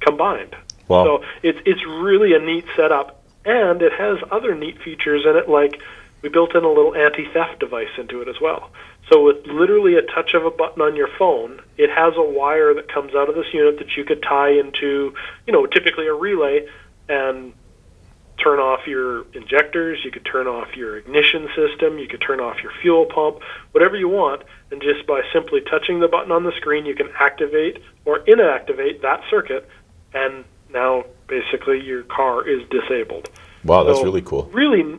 combined. Wow. So it's really a neat setup, and it has other neat features in it, like we built in a little anti-theft device into it as well. So with literally a touch of a button on your phone, it has a wire that comes out of this unit that you could tie into, typically a relay, and turn off your injectors, you could turn off your ignition system, you could turn off your fuel pump, whatever you want, and just by simply touching the button on the screen, you can activate or inactivate that circuit, and now basically your car is disabled. Wow, that's really cool. Really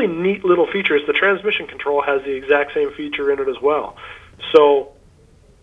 neat little features. The transmission control has the exact same feature in it as well. So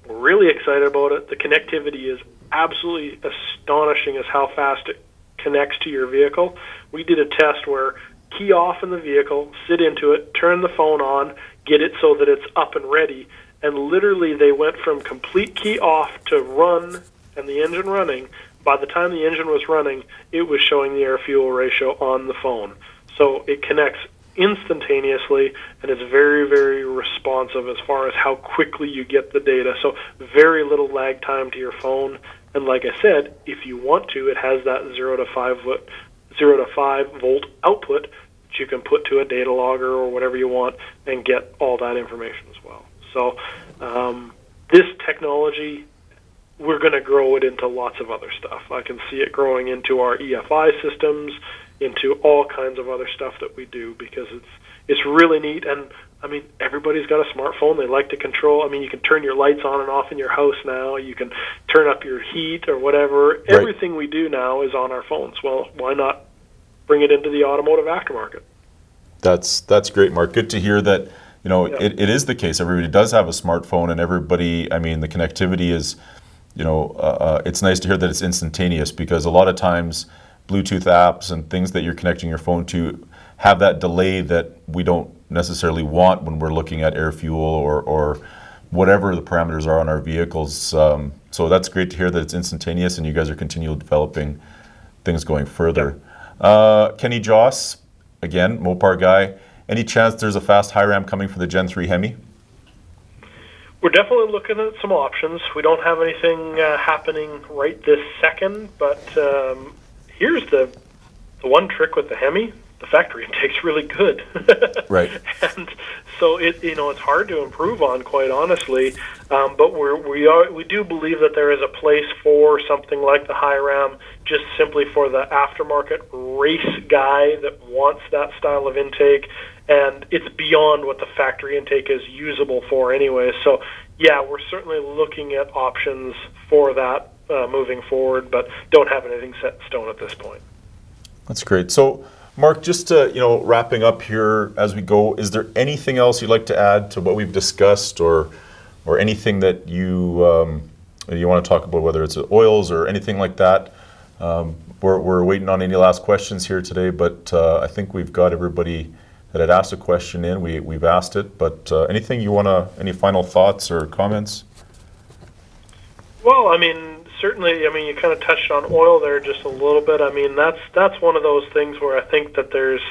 we're really excited about it. The connectivity is absolutely astonishing as how fast it connects to your vehicle. We did a test where key off in the vehicle, sit into it, turn the phone on, get it so that it's up and ready, and literally they went from complete key off to run and the engine running. By the time the engine was running, it was showing the air-fuel ratio on the phone. So it connects instantaneously, and it's very, very responsive as far as how quickly you get the data. So very little lag time to your phone. And like I said, if you want to, it has that 0 to 5 volt output that you can put to a data logger or whatever you want and get all that information as well. So this technology, we're going to grow it into lots of other stuff. I can see it growing into our EFI systems, into all kinds of other stuff that we do, because it's really neat. And I mean, everybody's got a smartphone. They like to control. I mean, you can turn your lights on and off in your house now. You can turn up your heat or whatever. Right. Everything we do now is on our phones. Well, why not bring it into the automotive aftermarket? That's great, Mark. Good to hear that. It is the case. Everybody does have a smartphone, and everybody. I mean, the connectivity is. It's nice to hear that it's instantaneous, because a lot of times Bluetooth apps and things that you're connecting your phone to have that delay that we don't necessarily want when we're looking at air fuel or whatever the parameters are on our vehicles. So that's great to hear that it's instantaneous, and you guys are continually developing things going further. Kenny Joss, again, Mopar guy. Any chance there's a fast high ram coming for the Gen 3 Hemi? We're definitely looking at some options. We don't have anything happening right this second, but here's the one trick with the Hemi: the factory intake's really good. Right. And so it's hard to improve on, quite honestly. But we do believe that there is a place for something like the high ram, just simply for the aftermarket race guy that wants that style of intake. And it's beyond what the factory intake is usable for anyway. So, yeah, we're certainly looking at options for that moving forward, but don't have anything set in stone at this point. That's great. So, Mark, just wrapping up here as we go, is there anything else you'd like to add to what we've discussed, or anything that you want to talk about, whether it's oils or anything like that? We're waiting on any last questions here today, but I think we've got everybody that had asked a question in. We've asked it, but anything any final thoughts or comments? Well, I mean, certainly, you kind of touched on oil there just a little bit. I mean, that's one of those things where I think that there's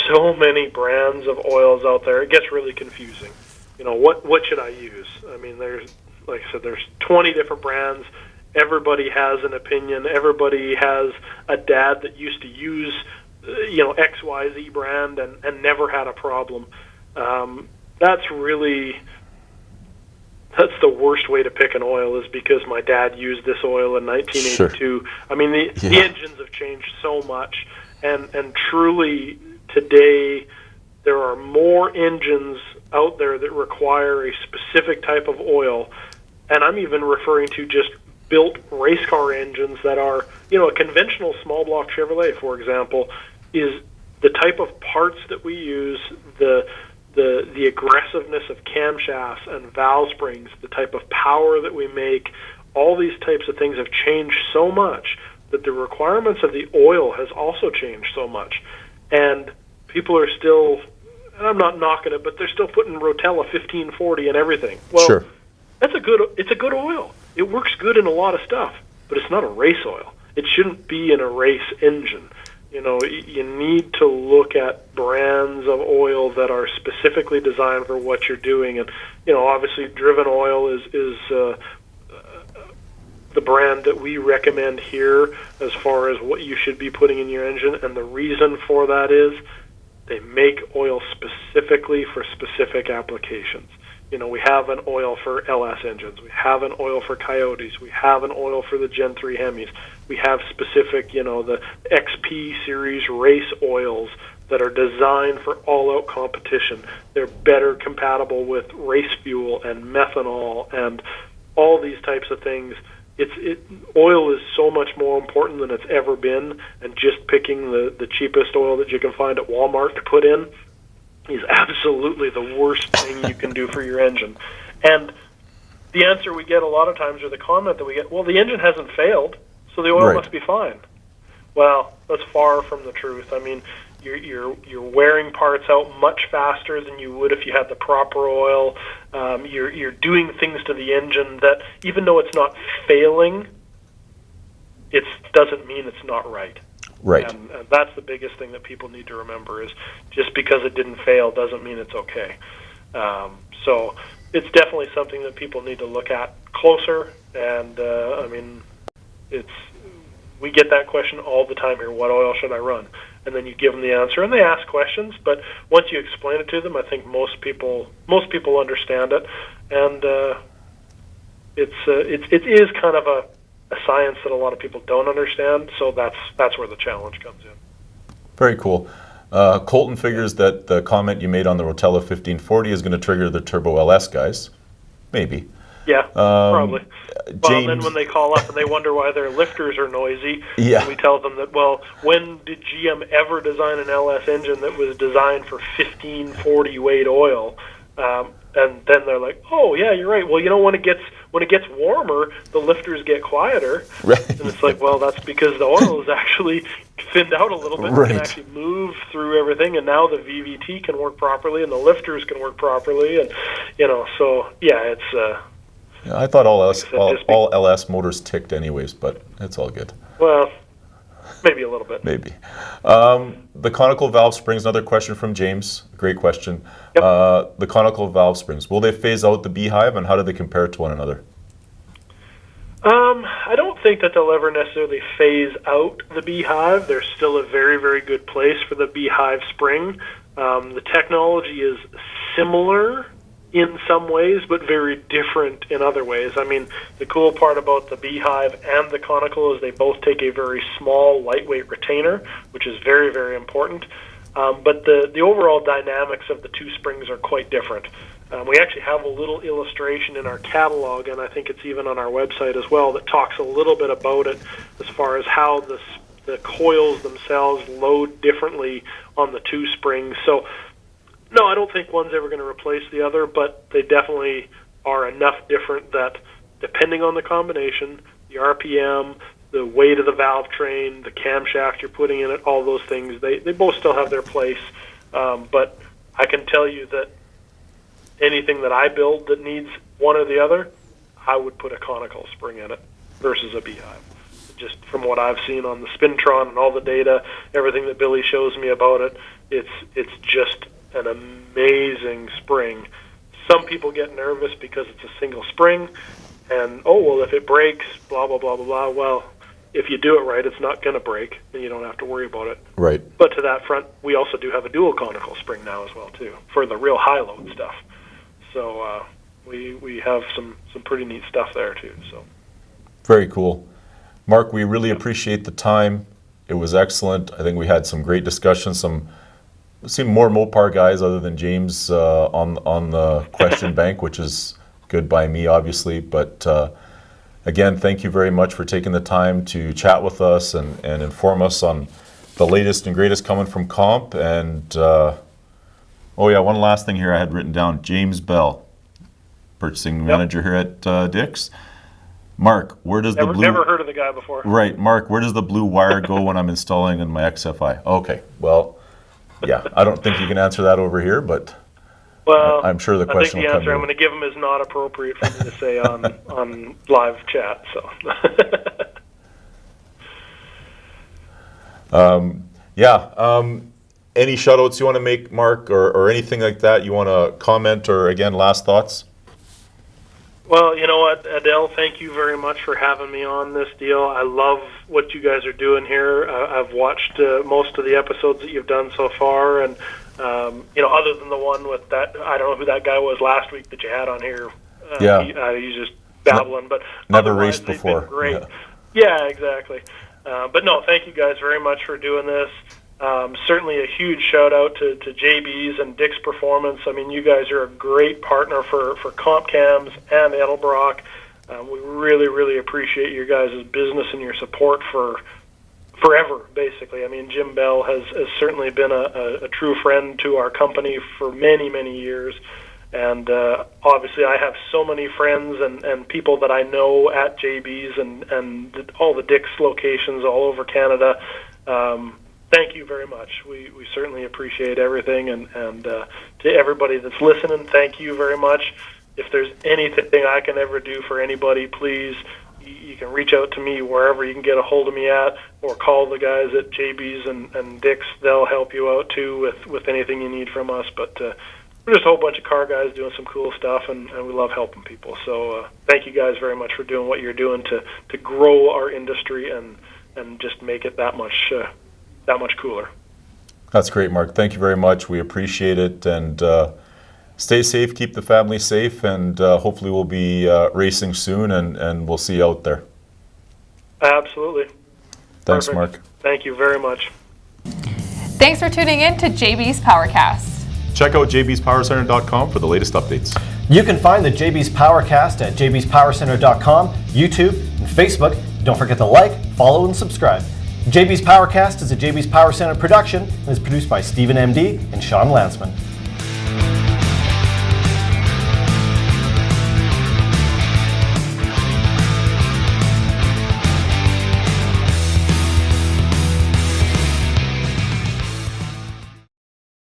so many brands of oils out there. It gets really confusing. What should I use? I mean, like I said, there's 20 different brands. Everybody has an opinion. Everybody has a dad that used to use XYZ brand and never had a problem. That's the worst way to pick an oil, is because my dad used this oil in 1982. Sure. I mean, the engines have changed so much, and truly today there are more engines out there that require a specific type of oil, and I'm even referring to just built race car engines that are, a conventional small block Chevrolet, for example, is the type of parts that we use, the aggressiveness of camshafts and valve springs, the type of power that we make. All these types of things have changed so much that the requirements of the oil has also changed so much. And people are still, and I'm not knocking it, but they're still putting Rotella 1540 and everything. Well, sure. It's a good oil. It works good in a lot of stuff, but it's not a race oil. It shouldn't be in a race engine. You need to look at brands of oil that are specifically designed for what you're doing. And, obviously Driven Oil is the brand that we recommend here as far as what you should be putting in your engine. And the reason for that is they make oil specifically for specific applications. We have an oil for LS engines. We have an oil for Coyotes. We have an oil for the Gen 3 Hemis. We have specific, the XP series race oils that are designed for all-out competition. They're better compatible with race fuel and methanol and all these types of things. Oil is so much more important than it's ever been, and just picking the cheapest oil that you can find at Walmart to put in is absolutely the worst thing you can do for your engine. And the answer we get a lot of times, or the comment that we get, well, the engine hasn't failed, so the oil must be fine. Well, that's far from the truth. I mean, you're wearing parts out much faster than you would if you had the proper oil. You're doing things to the engine that, even though it's not failing, it doesn't mean it's not right. Right. And that's the biggest thing that people need to remember, is just because it didn't fail doesn't mean it's okay. So it's definitely something that people need to look at closer. And I mean, we get that question all the time here: what oil should I run? And then you give them the answer, and they ask questions. But once you explain it to them, I think most people understand it, and it is kind of a science that a lot of people don't understand. So that's where the challenge comes in. Very cool. Colton figures that the comment you made on the Rotella 1540 is going to trigger the Turbo LS guys. Maybe. Yeah, probably. Well, James, then when they call up and they wonder why their lifters are noisy, yeah. we tell them that, well, when did GM ever design an LS engine that was designed for 1540 weight oil? And then they're like, oh, yeah, you're right. Well, you know, when it gets warmer, the lifters get quieter. Right. And it's like, well, that's because the oil is actually thinned out a little bit. Right. It can actually move through everything, and now the VVT can work properly, and the lifters can work properly. And, you know, so, yeah, it's... Yeah, I thought all LS motors ticked anyways, but it's all good. Well, maybe a little bit. Maybe. The conical valve springs, another question from James. Great question. Yep. The conical valve springs, will they phase out the beehive, and how do they compare to one another? I don't think that they'll ever necessarily phase out the beehive. There's still a very, very good place for the beehive spring. The technology is similar in some ways, but very different in other ways. I mean, the cool part about the beehive and the conical is they both take a very small, lightweight retainer, which is very, very important. But the overall dynamics of the two springs are quite different. We actually have a little illustration in our catalog, and I think it's even on our website as well, that talks a little bit about it as far as how the coils themselves load differently on the two springs. So, no, I don't think one's ever going to replace the other, but they definitely are enough different that, depending on the combination, the RPM, the weight of the valve train, the camshaft you're putting in it, all those things, they both still have their place. But I can tell you that anything that I build that needs one or the other, I would put a conical spring in it versus a beehive. Just from what I've seen on the Spintron and all the data, everything that Billy shows me about it, it's just an amazing spring. Some people get nervous because it's a single spring, and, oh, well, if it breaks, blah, blah, blah, blah, blah. Well, if you do it right, it's not going to break, and you don't have to worry about it. Right. But to that front, we also do have a dual conical spring now as well, too, for the real high-load stuff. So we have some pretty neat stuff there, too. So Very cool. Mark, we really appreciate the time. It was excellent. I think we had some great discussions, seem more Mopar guys other than James on the question bank, which is good by me, obviously. But again, thank you very much for taking the time to chat with us and inform us on the latest and greatest coming from Comp. And oh yeah, one last thing here I had written down: James Bell, purchasing manager here at Dick's. Mark, where does the blue... Never heard of the guy before. Right, Mark, where does the blue wire go when I'm installing in my XFI? Okay, well, yeah, I don't think you can answer that over here, but well, I'm sure the question I think the will answer I'm come going to give him is not appropriate for me to say on live chat. So. Any shout-outs you want to make, Mark, or anything like that you want to comment, or again, last thoughts? Well, you know what, Adele, thank you very much for having me on this deal. I love what you guys are doing here. I've watched most of the episodes that you've done so far, and other than the one with that, I don't know who that guy was last week that you had on here. He's just babbling, but never raced before. Great. Yeah, exactly. But no, thank you guys very much for doing this. Certainly a huge shout out to JBs and Dick's Performance. I mean, you guys are a great partner for Comp Cams and Edelbrock. We really, really appreciate your guys' business and your support for forever, basically. I mean, Jim Bell has certainly been a true friend to our company for many, many years. And obviously, I have so many friends and people that I know at JBs and all the Dick's locations all over Canada. Thank you very much. We certainly appreciate everything. And to everybody that's listening, thank you very much. If there's anything I can ever do for anybody, please, you can reach out to me wherever you can get a hold of me at, or call the guys at JBs and Dick's. They'll help you out, too, with anything you need from us. But we're just a whole bunch of car guys doing some cool stuff, and we love helping people. So thank you guys very much for doing what you're doing to grow our industry and just make it that much cooler. That's great, Mark. Thank you very much. We appreciate it, and stay safe, keep the family safe, and hopefully we'll be racing soon, and we'll see you out there. Absolutely. Thanks, Perfect. Mark. Thank you very much. Thanks for tuning in to JB's Powercast. Check out jbspowercenter.com for the latest updates. You can find the JBs Powercast at jbspowercenter.com, YouTube, and Facebook. Don't forget to like, follow, and subscribe. JBs Powercast is a JBs Power Center production and is produced by Stephen MD and Sean Lansman.